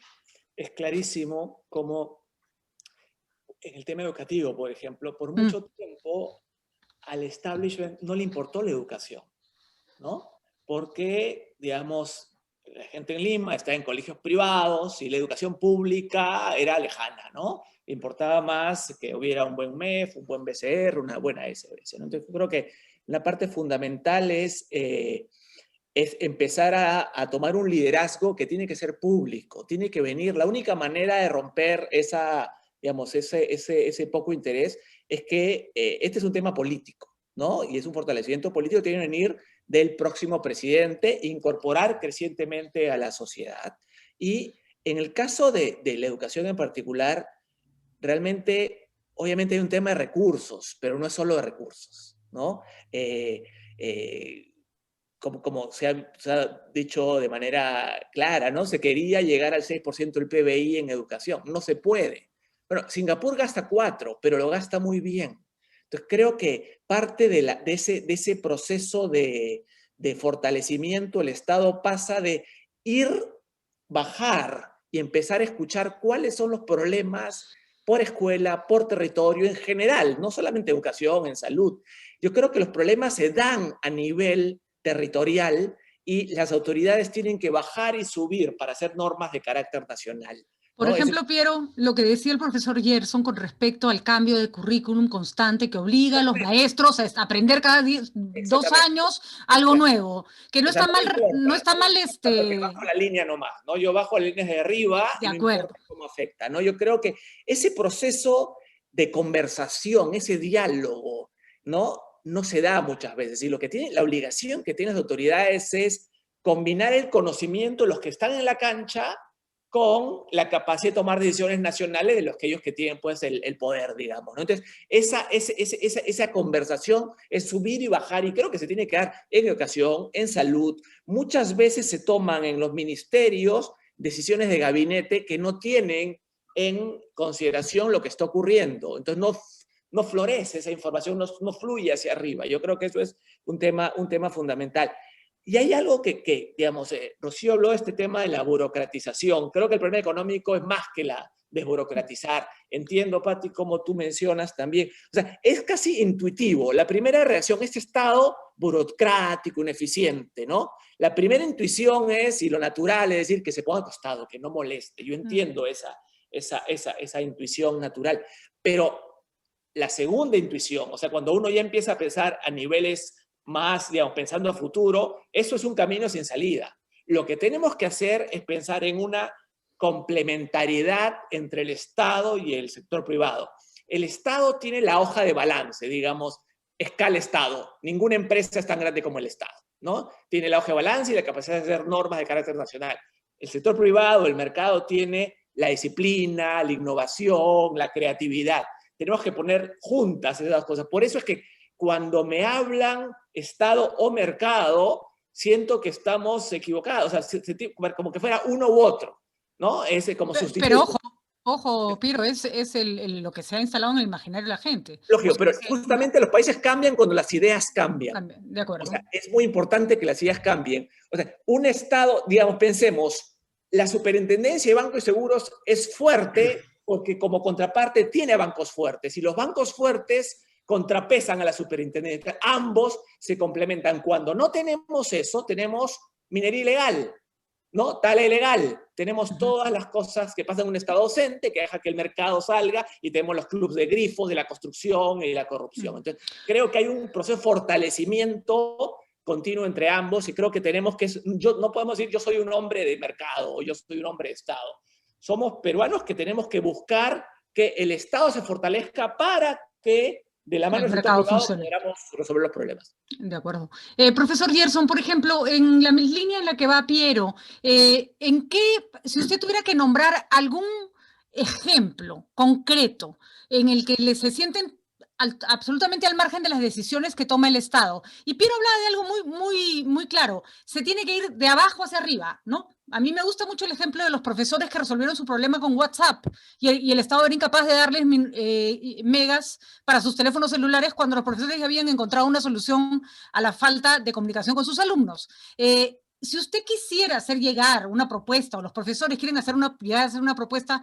es clarísimo cómo en el tema educativo, por ejemplo, por mucho tiempo al establishment no le importó la educación, ¿no? Porque, digamos, la gente en Lima está en colegios privados y la educación pública era lejana, ¿no? Le importaba más que hubiera un buen MEF, un buen BCR, una buena SBS, ¿no? Entonces, yo creo que la parte fundamental es empezar a tomar un liderazgo que tiene que ser público, tiene que venir. La única manera de romper digamos, ese poco interés es que este es un tema político, ¿no? Y es un fortalecimiento político que tiene que venir del próximo presidente, incorporar crecientemente a la sociedad. Y en el caso de la educación en particular, realmente, obviamente hay un tema de recursos, pero no es solo de recursos, ¿no? Como se ha dicho de manera clara, ¿no? Se quería llegar al 6% del PBI en educación. No se puede. Bueno, Singapur gasta 4, pero lo gasta muy bien. Entonces, creo que parte de ese proceso de fortalecimiento, el Estado pasa de bajar y empezar a escuchar cuáles son los problemas por escuela, por territorio, en general, no solamente educación, en salud. Yo creo que los problemas se dan a nivel territorial y las autoridades tienen que bajar y subir para hacer normas de carácter nacional. Por ejemplo, Piero, lo que decía el profesor Gerson con respecto al cambio de currículum constante que obliga a los maestros a aprender cada 2 años algo nuevo, que no está mal, no está mal Porque bajo la línea nomás, ¿no? Yo bajo las líneas de arriba y no importa cómo afecta, ¿no? Yo creo que ese proceso de conversación, ese diálogo, ¿no? No se da muchas veces. Y la obligación que tienen las autoridades es combinar el conocimiento de los que están en la cancha con la capacidad de tomar decisiones nacionales de los que ellos que tienen pues el poder, digamos, ¿no? Entonces, esa conversación es subir y bajar, y creo que se tiene que dar en educación, en salud. Muchas veces se toman en los ministerios decisiones de gabinete que no tienen en consideración lo que está ocurriendo. Entonces, no florece esa información, no fluye hacia arriba. Yo creo que eso es un tema fundamental. Y hay algo que digamos, Rocío habló de este tema de la burocratización. Creo que el problema económico es más que la desburocratizar. Entiendo, Pati, como tú mencionas también. O sea, es casi intuitivo. La primera reacción es Estado burocrático, ineficiente, ¿no? La primera intuición es, y lo natural es decir, que se ponga al costado, que no moleste. Yo entiendo esa intuición natural. Pero la segunda intuición, o sea, cuando uno ya empieza a pensar a niveles más, digamos, pensando a futuro, eso es un camino sin salida. Lo que tenemos que hacer es pensar en una complementariedad entre el Estado y el sector privado. El Estado tiene la hoja de balance, digamos, escala Estado. Ninguna empresa es tan grande como el Estado, ¿no? Tiene la hoja de balance y la capacidad de hacer normas de carácter nacional. El sector privado, el mercado, tiene la disciplina, la innovación, la creatividad. Tenemos que poner juntas esas cosas. Por eso es que cuando me hablan Estado o mercado, siento que estamos equivocados. O sea, como que fuera uno u otro, ¿no? Es como sustituir. Pero ojo, Piero, es lo que se ha instalado en el imaginario de la gente. Lógico, pero justamente los países cambian cuando las ideas cambian. De acuerdo. O sea, es muy importante que las ideas cambien. O sea, un Estado, digamos, pensemos, la Superintendencia de Bancos y Seguros es fuerte porque como contraparte tiene bancos fuertes. Y los bancos fuertes contrapesan a la superintendencia. Ambos se complementan. Cuando no tenemos eso, tenemos minería ilegal, ¿no? Tala ilegal. Tenemos todas las cosas que pasan en un Estado ausente, que deja que el mercado salga, y tenemos los clubes de grifos, de la construcción y de la corrupción. Entonces, creo que hay un proceso de fortalecimiento continuo entre ambos, y creo que tenemos que... no podemos decir yo soy un hombre de mercado o yo soy un hombre de Estado. Somos peruanos que tenemos que buscar que el Estado se fortalezca para que de la mano del sector privado podamos resolver los problemas. De acuerdo. Profesor Gerson, por ejemplo, en la línea en la que va Piero, si usted tuviera que nombrar algún ejemplo concreto en el que se sienten absolutamente al margen de las decisiones que toma el Estado. Y Piero hablaba de algo muy claro. Se tiene que ir de abajo hacia arriba, ¿no? A mí me gusta mucho el ejemplo de los profesores que resolvieron su problema con WhatsApp y el Estado era incapaz de darles megas para sus teléfonos celulares cuando los profesores ya habían encontrado una solución a la falta de comunicación con sus alumnos. Si usted quisiera hacer llegar una propuesta, o los profesores quieren hacer una propuesta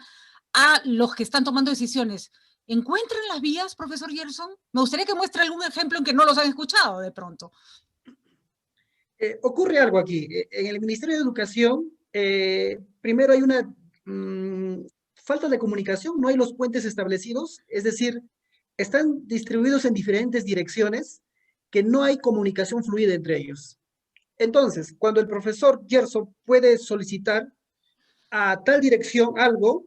a los que están tomando decisiones, ¿encuentran las vías, profesor Gerson? Me gustaría que muestre algún ejemplo en que no los han escuchado de pronto. Ocurre algo aquí. En el Ministerio de Educación, primero hay una falta de comunicación, no hay los puentes establecidos, es decir, están distribuidos en diferentes direcciones que no hay comunicación fluida entre ellos. Entonces, cuando el profesor Gerson puede solicitar a tal dirección algo,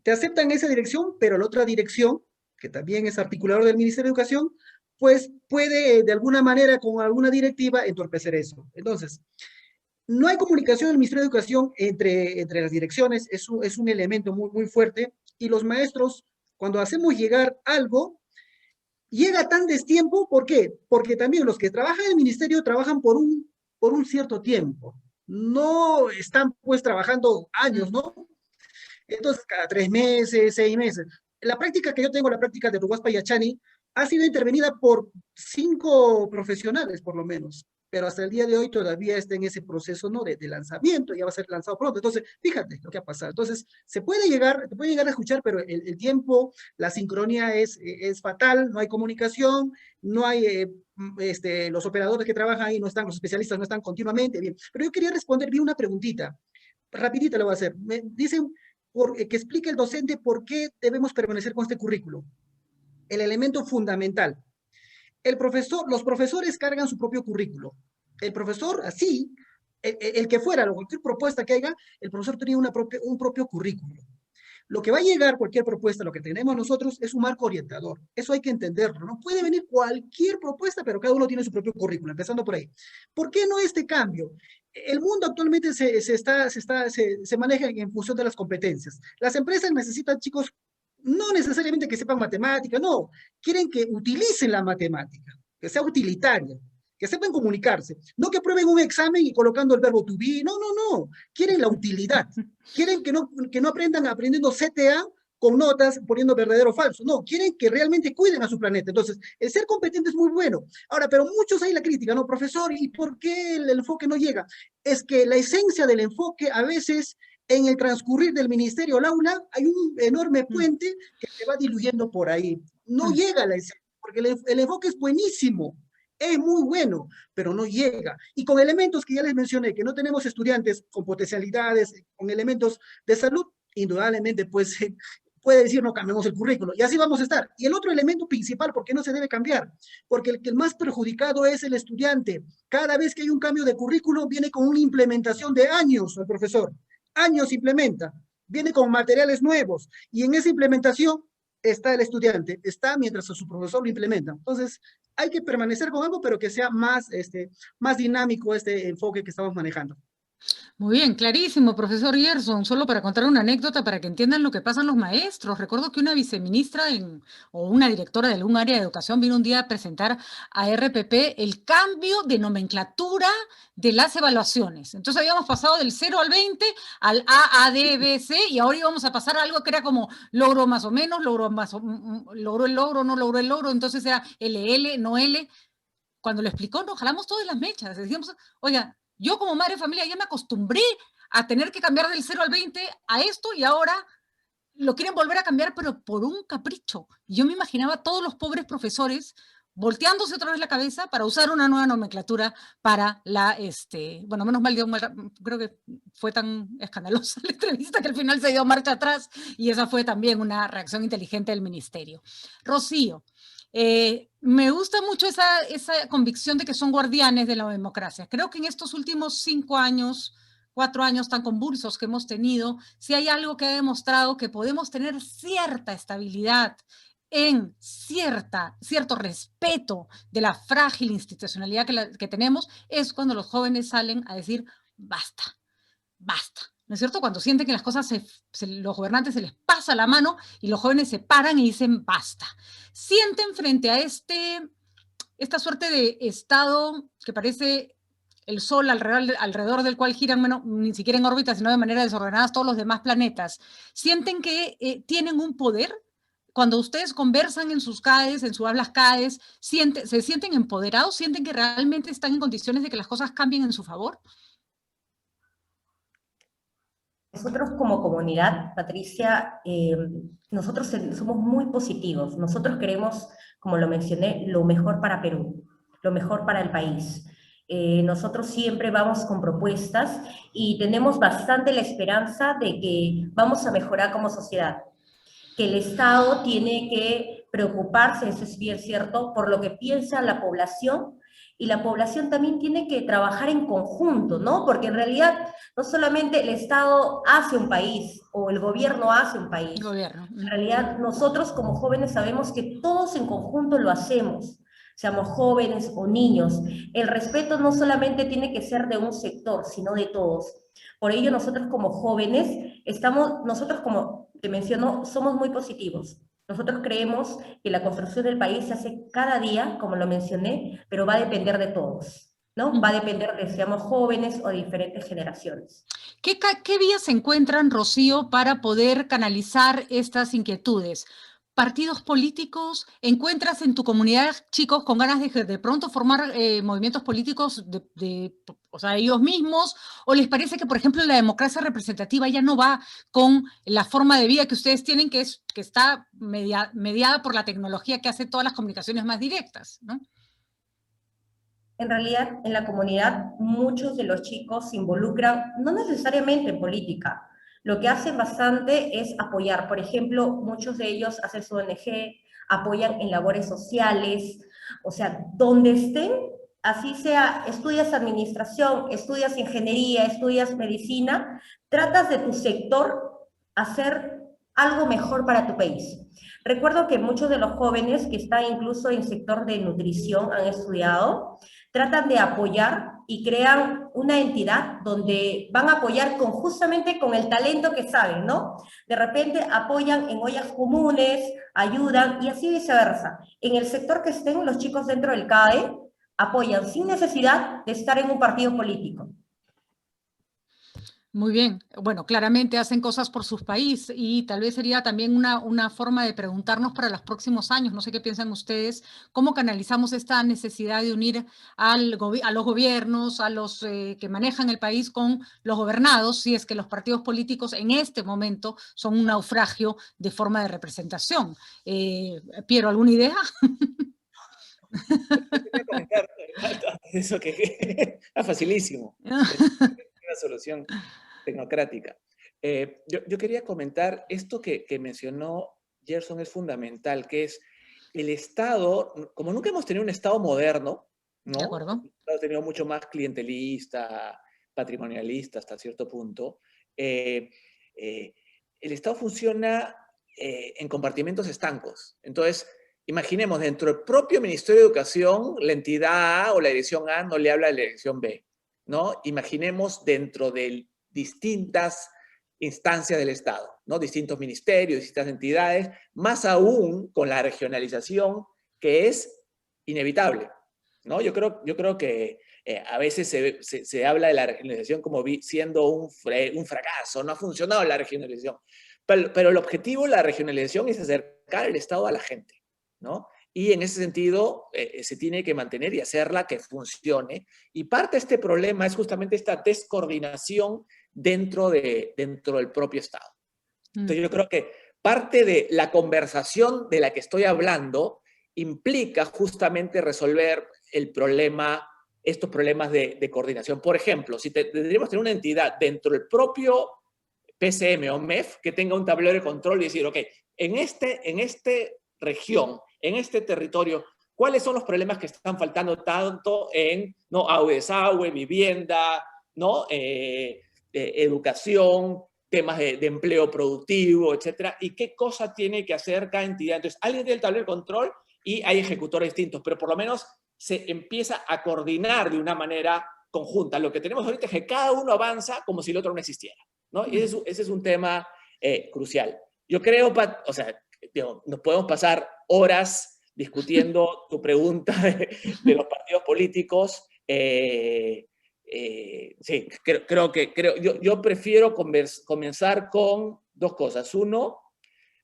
te aceptan esa dirección, pero la otra dirección, que también es articulador del Ministerio de Educación, pues puede de alguna manera, con alguna directiva, entorpecer eso. Entonces, no hay comunicación en el Ministerio de Educación entre las direcciones, es un elemento muy fuerte, y los maestros, cuando hacemos llegar algo, llega tan destiempo. ¿Por qué? Porque también los que trabajan en el ministerio trabajan por un cierto tiempo, no están pues trabajando años, ¿no? Entonces, cada 3 meses, 6 meses. La práctica que yo tengo, la práctica de Ruhuaspa y Achani, ha sido intervenida por 5 profesionales, por lo menos. Pero hasta el día de hoy todavía está en ese proceso, ¿no? de lanzamiento, ya va a ser lanzado pronto. Entonces, fíjate lo que ha pasado. Entonces, se puede llegar a escuchar, pero el tiempo, la sincronía es fatal, no hay comunicación, no hay, los operadores que trabajan ahí no están, los especialistas no están continuamente, bien. Pero yo quería responder, vi una preguntita, rapidita lo voy a hacer. Me dicen que explique el docente por qué debemos permanecer con este currículo. El elemento fundamental. Los profesores cargan su propio currículo. El profesor, así, el que fuera, cualquier propuesta que haga, el profesor tenía un propio currículo. Lo que va a llegar, cualquier propuesta, lo que tenemos nosotros, es un marco orientador. Eso hay que entenderlo, ¿no? Puede venir cualquier propuesta, pero cada uno tiene su propio currículo, empezando por ahí. ¿Por qué no este cambio? El mundo actualmente se maneja en función de las competencias. Las empresas necesitan chicos no necesariamente que sepan matemática, no, quieren que utilicen la matemática, que sea utilitaria, que sepan comunicarse, no que prueben un examen y colocando el verbo to be, no, quieren la utilidad, quieren que no aprendiendo CTA con notas poniendo verdadero o falso, no, quieren que realmente cuiden a su planeta. Entonces, el ser competente es muy bueno. Ahora, pero muchos hay la crítica, ¿no? Profesor, ¿y por qué el enfoque no llega? Es que la esencia del enfoque a veces en el transcurrir del ministerio al aula hay un enorme puente que se va diluyendo por ahí. No llega a la esencia, porque el enfoque es buenísimo, es muy bueno, pero no llega. Y con elementos que ya les mencioné, que no tenemos estudiantes con potencialidades, con elementos de salud, indudablemente pues puede decir no cambiemos el currículo, y así vamos a estar. Y el otro elemento principal, ¿por qué no se debe cambiar? Porque el más perjudicado es el estudiante. Cada vez que hay un cambio de currículo, viene con una implementación de años al profesor. Años implementa, viene con materiales nuevos, y en esa implementación está el estudiante, está mientras su profesor lo implementa. Entonces, hay que permanecer con algo, pero que sea más dinámico este enfoque que estamos manejando. Muy bien, clarísimo, profesor Gerson. Solo para contar una anécdota para que entiendan lo que pasan los maestros. Recuerdo que una viceministra o una directora de algún área de educación vino un día a presentar a RPP el cambio de nomenclatura de las evaluaciones. Entonces habíamos pasado del 0 al 20 al A, A, D, B, C, y ahora íbamos a pasar a algo que era como logro más o menos, logró el logro, no logró el logro, entonces era LL, no L. Cuando lo explicó, nos jalamos todas las mechas. Decíamos, oiga, yo como madre de familia ya me acostumbré a tener que cambiar del 0 al 20 a esto, y ahora lo quieren volver a cambiar, pero por un capricho. Yo me imaginaba a todos los pobres profesores volteándose otra vez la cabeza para usar una nueva nomenclatura para la, bueno, menos mal creo que fue tan escandalosa la entrevista que al final se dio marcha atrás y esa fue también una reacción inteligente del ministerio. Rocío, me gusta mucho esa convicción de que son guardianes de la democracia. Creo que en estos últimos 5 años, 4 años tan convulsos que hemos tenido, si hay algo que ha demostrado que podemos tener cierta estabilidad en cierto respeto de la frágil institucionalidad que tenemos, es cuando los jóvenes salen a decir, basta, basta. ¿No es cierto? Cuando sienten que las cosas, los gobernantes se les pasa la mano y los jóvenes se paran y dicen, basta. Sienten frente a esta suerte de estado que parece el Sol alrededor del cual giran, ni siquiera en órbita, sino de manera desordenada todos los demás planetas, sienten que tienen un poder. Cuando ustedes conversan en sus CAEs, en sus hablas CAEs, ¿se sienten empoderados? ¿Sienten que realmente están en condiciones de que las cosas cambien en su favor? Nosotros como comunidad, Patricia, nosotros somos muy positivos. Nosotros queremos, como lo mencioné, lo mejor para Perú, lo mejor para el país. Nosotros siempre vamos con propuestas y tenemos bastante la esperanza de que vamos a mejorar como sociedad. Que el Estado tiene que preocuparse, eso es bien cierto, por lo que piensa la población, y la población también tiene que trabajar en conjunto, ¿no? Porque en realidad no solamente el Estado hace un país, o el gobierno hace un país. En realidad nosotros como jóvenes sabemos que todos en conjunto lo hacemos, seamos jóvenes o niños. El respeto no solamente tiene que ser de un sector, sino de todos. Por ello nosotros como jóvenes, nosotros como te menciono, somos muy positivos. Nosotros creemos que la construcción del país se hace cada día, como lo mencioné, pero va a depender de todos, ¿no? Va a depender de si seamos jóvenes o de diferentes generaciones. ¿Qué vías se encuentran, Rocío, para poder canalizar estas inquietudes? ¿Partidos políticos? ¿Encuentras en tu comunidad chicos con ganas de pronto formar movimientos políticos o sea, ellos mismos? ¿O les parece que, por ejemplo, la democracia representativa ya no va con la forma de vida que ustedes tienen, que está mediada por la tecnología que hace todas las comunicaciones más directas, ¿no? En realidad, en la comunidad, muchos de los chicos se involucran, no necesariamente en política. Lo que hacen bastante es apoyar. Por ejemplo, muchos de ellos hacen su ONG, apoyan en labores sociales, o sea, donde estén, así sea, estudias administración, estudias ingeniería, estudias medicina, tratas de tu sector hacer algo mejor para tu país. Recuerdo que muchos de los jóvenes que están incluso en sector de nutrición han estudiado, tratan de apoyar y crean una entidad donde van a apoyar justamente con el talento que saben, ¿no? De repente apoyan en ollas comunes, ayudan y así viceversa. En el sector que estén los chicos dentro del CAE, apoyan sin necesidad de estar en un partido político. Muy bien. Bueno, claramente hacen cosas por sus países y tal vez sería también una forma de preguntarnos para los próximos años, no sé qué piensan ustedes, cómo canalizamos esta necesidad de unir a los gobiernos, a los que manejan el país con los gobernados, si es que los partidos políticos en este momento son un naufragio de forma de representación. Piero, ¿alguna idea? Quería comentar eso que es facilísimo. Una solución tecnocrática. Yo quería comentar esto que mencionó Gerson, es fundamental, que es el Estado, como nunca hemos tenido un Estado moderno, ¿no? De acuerdo. Hemos tenido mucho más clientelista, patrimonialista hasta cierto punto. El Estado funciona en compartimentos estancos. Entonces, imaginemos, dentro del propio Ministerio de Educación, la entidad A o la dirección A no le habla a la dirección B, ¿no? Imaginemos dentro de distintas instancias del Estado, ¿no? Distintos ministerios, distintas entidades, más aún con la regionalización que es inevitable, ¿no? Yo creo que a veces se habla de la regionalización como siendo un fracaso, no ha funcionado la regionalización, pero el objetivo de la regionalización es acercar el Estado a la gente, ¿no? Y en ese sentido se tiene que mantener y hacerla que funcione. Y parte de este problema es justamente esta descoordinación dentro del propio Estado. Entonces yo creo que parte de la conversación de la que estoy hablando implica justamente resolver estos problemas de coordinación. Por ejemplo, si tendríamos que tener una entidad dentro del propio PCM o MEF que tenga un tablero de control y decir, ok, en esta región, en este territorio, ¿cuáles son los problemas que están faltando tanto en agua y desagüe, vivienda, educación, temas de empleo productivo, etcétera? ¿Y qué cosa tiene que hacer cada entidad? Entonces, alguien tiene el tablero de control y hay ejecutores distintos, pero por lo menos se empieza a coordinar de una manera conjunta. Lo que tenemos ahorita es que cada uno avanza como si el otro no existiera, ¿no? Y ese es un tema crucial. Yo creo, Pat, o sea, nos podemos pasar horas discutiendo tu pregunta de los partidos políticos. Sí, yo prefiero comenzar con dos cosas. Uno,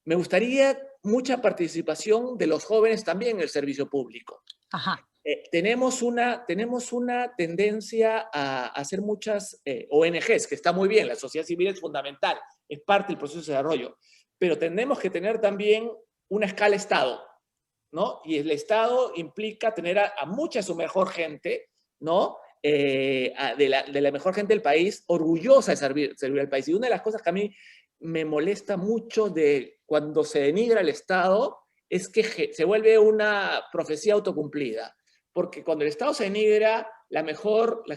me gustaría mucha participación de los jóvenes también en el servicio público. Ajá. Tenemos una tendencia a hacer muchas ONGs, que está muy bien, la sociedad civil es fundamental, es parte del proceso de desarrollo, pero tenemos que tener también una escala Estado, ¿no? Y el Estado implica tener a mucha su mejor gente, ¿no? De la mejor gente del país, orgullosa de servir al país. Y una de las cosas que a mí me molesta mucho de cuando se denigra el Estado es que se vuelve una profecía autocumplida. Porque cuando el Estado se denigra, la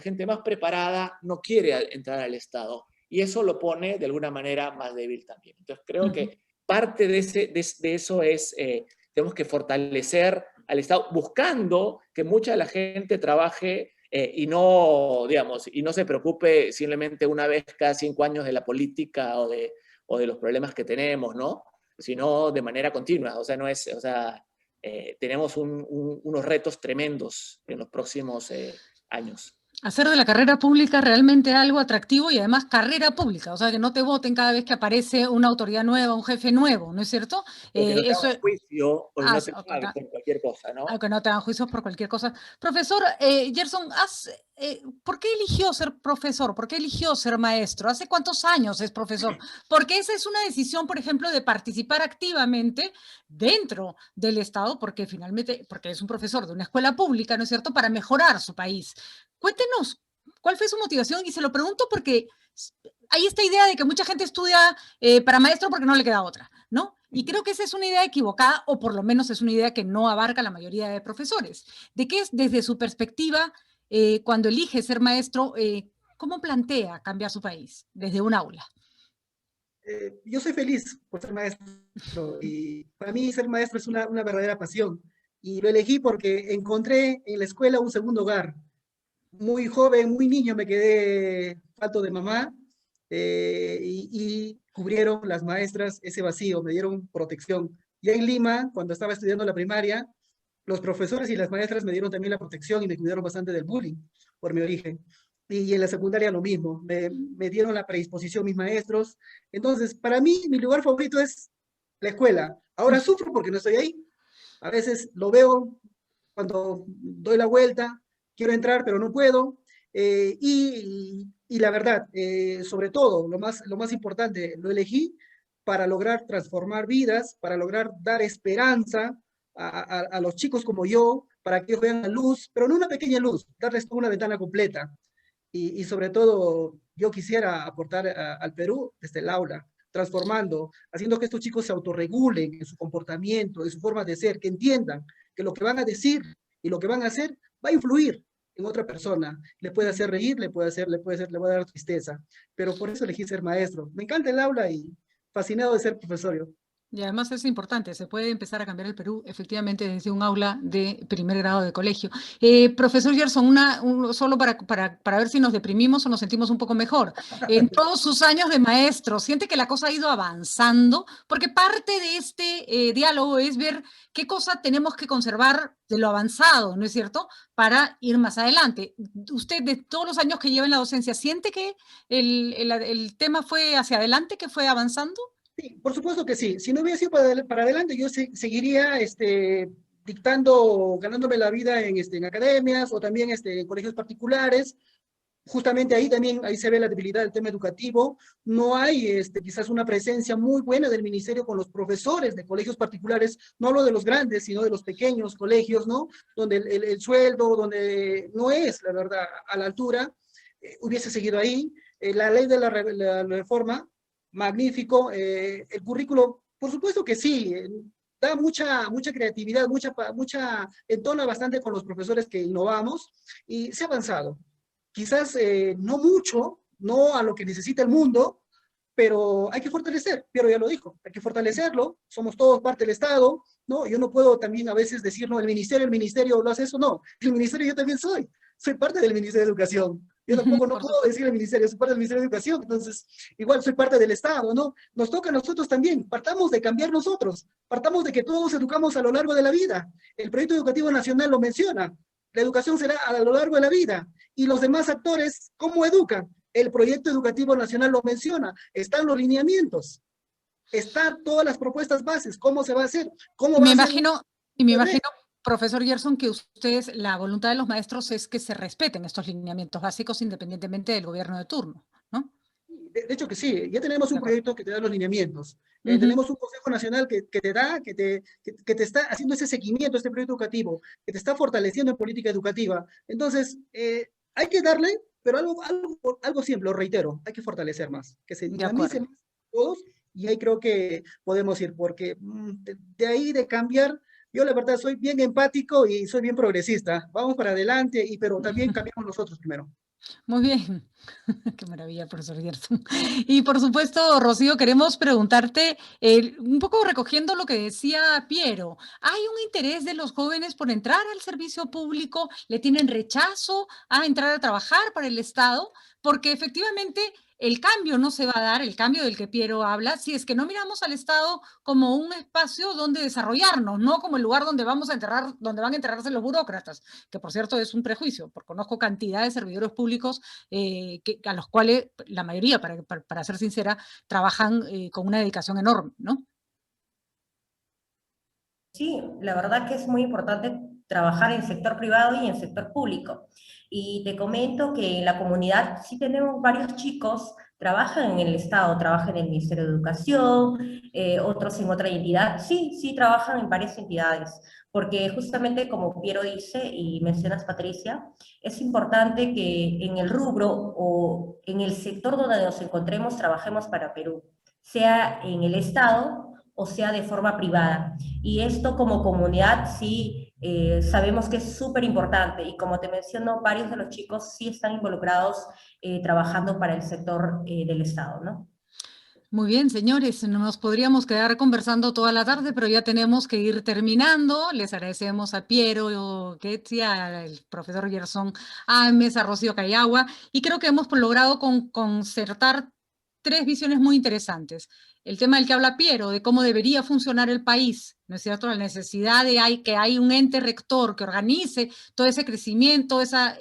gente más preparada no quiere entrar al Estado. Y eso lo pone de alguna manera más débil también. Entonces creo que parte de eso es, tenemos que fortalecer al Estado, buscando que mucha de la gente trabaje y no se preocupe simplemente una vez cada 5 años de la política o de los problemas que tenemos, ¿no? Sino de manera continua. O sea, no es, tenemos unos retos tremendos en los próximos años. Hacer de la carrera pública realmente algo atractivo y además carrera pública, o sea, que no te voten cada vez que aparece una autoridad nueva, un jefe nuevo, ¿no es cierto? Porque no te hagan juicio o no te pagan por cualquier cosa, ¿no? Aunque no te hagan juicios por cualquier cosa. Profesor Gerson, ¿por qué eligió ser profesor? ¿Por qué eligió ser maestro? ¿Hace cuántos años es profesor? Porque esa es una decisión, por ejemplo, de participar activamente dentro del Estado, porque es un profesor de una escuela pública, ¿no es cierto?, para mejorar su país. Cuéntenos, ¿cuál fue su motivación? Y se lo pregunto porque hay esta idea de que mucha gente estudia para maestro porque no le queda otra, ¿no? Y creo que esa es una idea equivocada, o por lo menos es una idea que no abarca la mayoría de profesores. ¿De qué es, desde su perspectiva, cuando elige ser maestro, cómo plantea cambiar su país desde un aula? Yo soy feliz por ser maestro, y para mí ser maestro es una verdadera pasión. Y lo elegí porque encontré en la escuela un segundo hogar. Muy joven, muy niño, me quedé falto de mamá, y cubrieron las maestras ese vacío, me dieron protección. Ya en Lima, cuando estaba estudiando la primaria, los profesores y las maestras me dieron también la protección y me cuidaron bastante del bullying por mi origen. Y en la secundaria lo mismo, me dieron la predisposición mis maestros. Entonces, para mí, mi lugar favorito es la escuela. Ahora sufro porque no estoy ahí. A veces lo veo cuando doy la vuelta, quiero entrar, pero no puedo. Y la verdad, sobre todo, lo más importante, lo elegí para lograr transformar vidas, para lograr dar esperanza a los chicos como yo, para que ellos vean la luz, pero no una pequeña luz, darles una ventana completa. Y sobre todo, yo quisiera aportar al Perú desde el aula, transformando, haciendo que estos chicos se autorregulen en su comportamiento, en su forma de ser, que entiendan que lo que van a decir y lo que van a hacer va a influir en otra persona. Le puede hacer reír, le puede dar tristeza, pero por eso elegí ser maestro. Me encanta el aula y fascinado de ser profesor yo. Y además es importante, se puede empezar a cambiar el Perú efectivamente desde un aula de primer grado de colegio. Profesor Gerson, solo para ver si nos deprimimos o nos sentimos un poco mejor. En todos sus años de maestro, ¿siente que la cosa ha ido avanzando? Porque parte de este diálogo es ver qué cosa tenemos que conservar de lo avanzado, ¿no es cierto?, para ir más adelante. Usted, de todos los años que lleva en la docencia, ¿siente que el tema fue hacia adelante, que fue avanzando? Sí, por supuesto que sí. Si no hubiera sido para adelante, yo seguiría ganándome la vida en academias o también en colegios particulares, Justamente ahí también, ahí se ve la debilidad del tema educativo. No hay quizás una presencia muy buena del ministerio con los profesores de colegios particulares, no hablo de los grandes, sino de los pequeños colegios, ¿no? Donde el sueldo, donde no es, la verdad, a la altura, hubiese seguido ahí. La ley de la reforma, magnífico. El currículo, por supuesto que sí, da mucha creatividad, entona bastante con los profesores que innovamos y se ha avanzado. Quizás no mucho, no a lo que necesita el mundo, pero hay que fortalecer. Piero ya lo dijo, hay que fortalecerlo, somos todos parte del Estado, ¿no? Yo no puedo también a veces decir, no, el ministerio lo hace eso, no, el ministerio yo también soy parte del Ministerio de Educación. Yo tampoco no puedo decir el ministerio, soy parte del Ministerio de Educación, entonces igual soy parte del Estado, ¿no? Nos toca a nosotros también, partamos de cambiar nosotros, partamos de que todos educamos a lo largo de la vida. El Proyecto Educativo Nacional lo menciona, la educación será a lo largo de la vida. Y los demás actores, ¿cómo educan? El Proyecto Educativo Nacional lo menciona, están los lineamientos, están todas las propuestas bases, ¿cómo se va a hacer? ¿Cómo va a ser? Y me imagino, profesor Gerson, que ustedes, la voluntad de los maestros es que se respeten estos lineamientos básicos independientemente del gobierno de turno, ¿no? De hecho que sí, ya tenemos un proyecto que te da los lineamientos. Tenemos un Consejo Nacional que te está haciendo ese seguimiento a este proyecto educativo, que te está fortaleciendo en política educativa. Entonces, hay que darle, pero algo simple, lo reitero, hay que fortalecer más, que se dinamicen más todos, y ahí creo que podemos ir, porque de ahí de cambiar, yo la verdad soy bien empático y soy bien progresista. Vamos para adelante, pero también cambiamos nosotros primero. Muy bien. Qué maravilla, profesor Gerson. Y por supuesto, Rocío, queremos preguntarte, un poco recogiendo lo que decía Piero, ¿hay un interés de los jóvenes por entrar al servicio público? ¿Le tienen rechazo a entrar a trabajar para el Estado? Porque efectivamente el cambio no se va a dar, el cambio del que Piero habla, si es que no miramos al Estado como un espacio donde desarrollarnos, no como el lugar donde vamos a enterrar, donde van a enterrarse los burócratas, que por cierto es un prejuicio, porque conozco cantidad de servidores públicos a los cuales la mayoría, para ser sincera, trabajan con una dedicación enorme, ¿no? Sí, la verdad que es muy importante trabajar en sector privado y en sector público. Y te comento que en la comunidad sí tenemos varios chicos, trabajan en el Estado, trabajan en el Ministerio de Educación, otros en otra entidad. Sí, trabajan en varias entidades, porque justamente como Piero dice y mencionas Patricia, es importante que en el rubro o en el sector donde nos encontremos trabajemos para Perú, sea en el Estado o sea de forma privada. Y esto como comunidad sí sabemos que es súper importante, y como te menciono, varios de los chicos sí están involucrados trabajando para el sector del Estado, ¿no? Muy bien, señores, nos podríamos quedar conversando toda la tarde, pero ya tenemos que ir terminando. Les agradecemos a Piero Ketzi, al profesor Gerson Ames, a Rocío Cayagua, y creo que hemos logrado concertar tres visiones muy interesantes. El tema del que habla Piero, de cómo debería funcionar el país, ¿no es cierto? La necesidad de que hay un ente rector que organice todo ese crecimiento, esa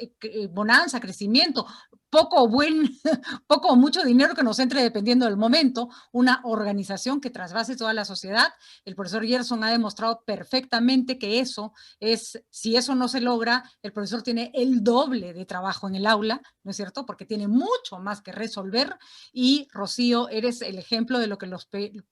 bonanza, crecimiento, poco o mucho dinero que nos entre dependiendo del momento, una organización que trasvase toda la sociedad. El profesor Gerson ha demostrado perfectamente que si eso no se logra, el profesor tiene el doble de trabajo en el aula, ¿no es cierto? Porque tiene mucho más que resolver. Y Rocío, eres el ejemplo de lo que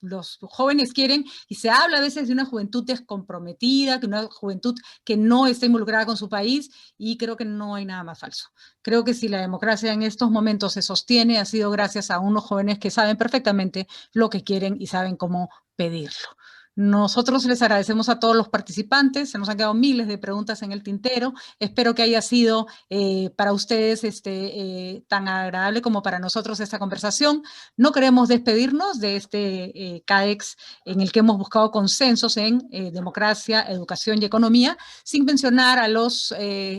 los jóvenes quieren, y se habla a veces de una juventud descomprometida, que una juventud que no está involucrada con su país, y creo que no hay nada más falso. Creo que si la democracia en estos momentos se sostiene, ha sido gracias a unos jóvenes que saben perfectamente lo que quieren y saben cómo pedirlo. Nosotros les agradecemos a todos los participantes, se nos han quedado miles de preguntas en el tintero. Espero que haya sido para ustedes tan agradable como para nosotros esta conversación. No queremos despedirnos de este CAEX en el que hemos buscado consensos en democracia, educación y economía, sin mencionar a los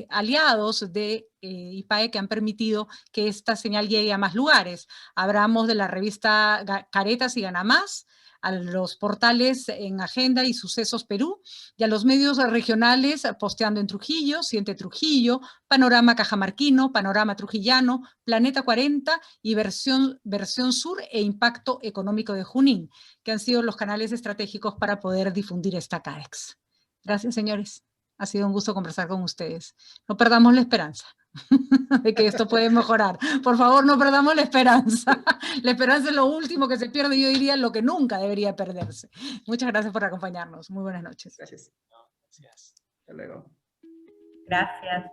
aliados de IPAE que han permitido que esta señal llegue a más lugares. Hablamos de la revista Caretas y Gana Más, a los portales en Agenda y Sucesos Perú, y a los medios regionales Posteando en Trujillo, Siente Trujillo, Panorama Cajamarquino, Panorama Trujillano, Planeta 40 y Versión Sur e Impacto Económico de Junín, que han sido los canales estratégicos para poder difundir esta CAEX. Gracias, señores. Ha sido un gusto conversar con ustedes. No perdamos la esperanza. de que esto puede mejorar. Por favor, no perdamos la esperanza. La esperanza es lo último que se pierde, yo diría lo que nunca debería perderse. Muchas gracias por acompañarnos. Muy buenas noches. Gracias. Hasta luego. Gracias.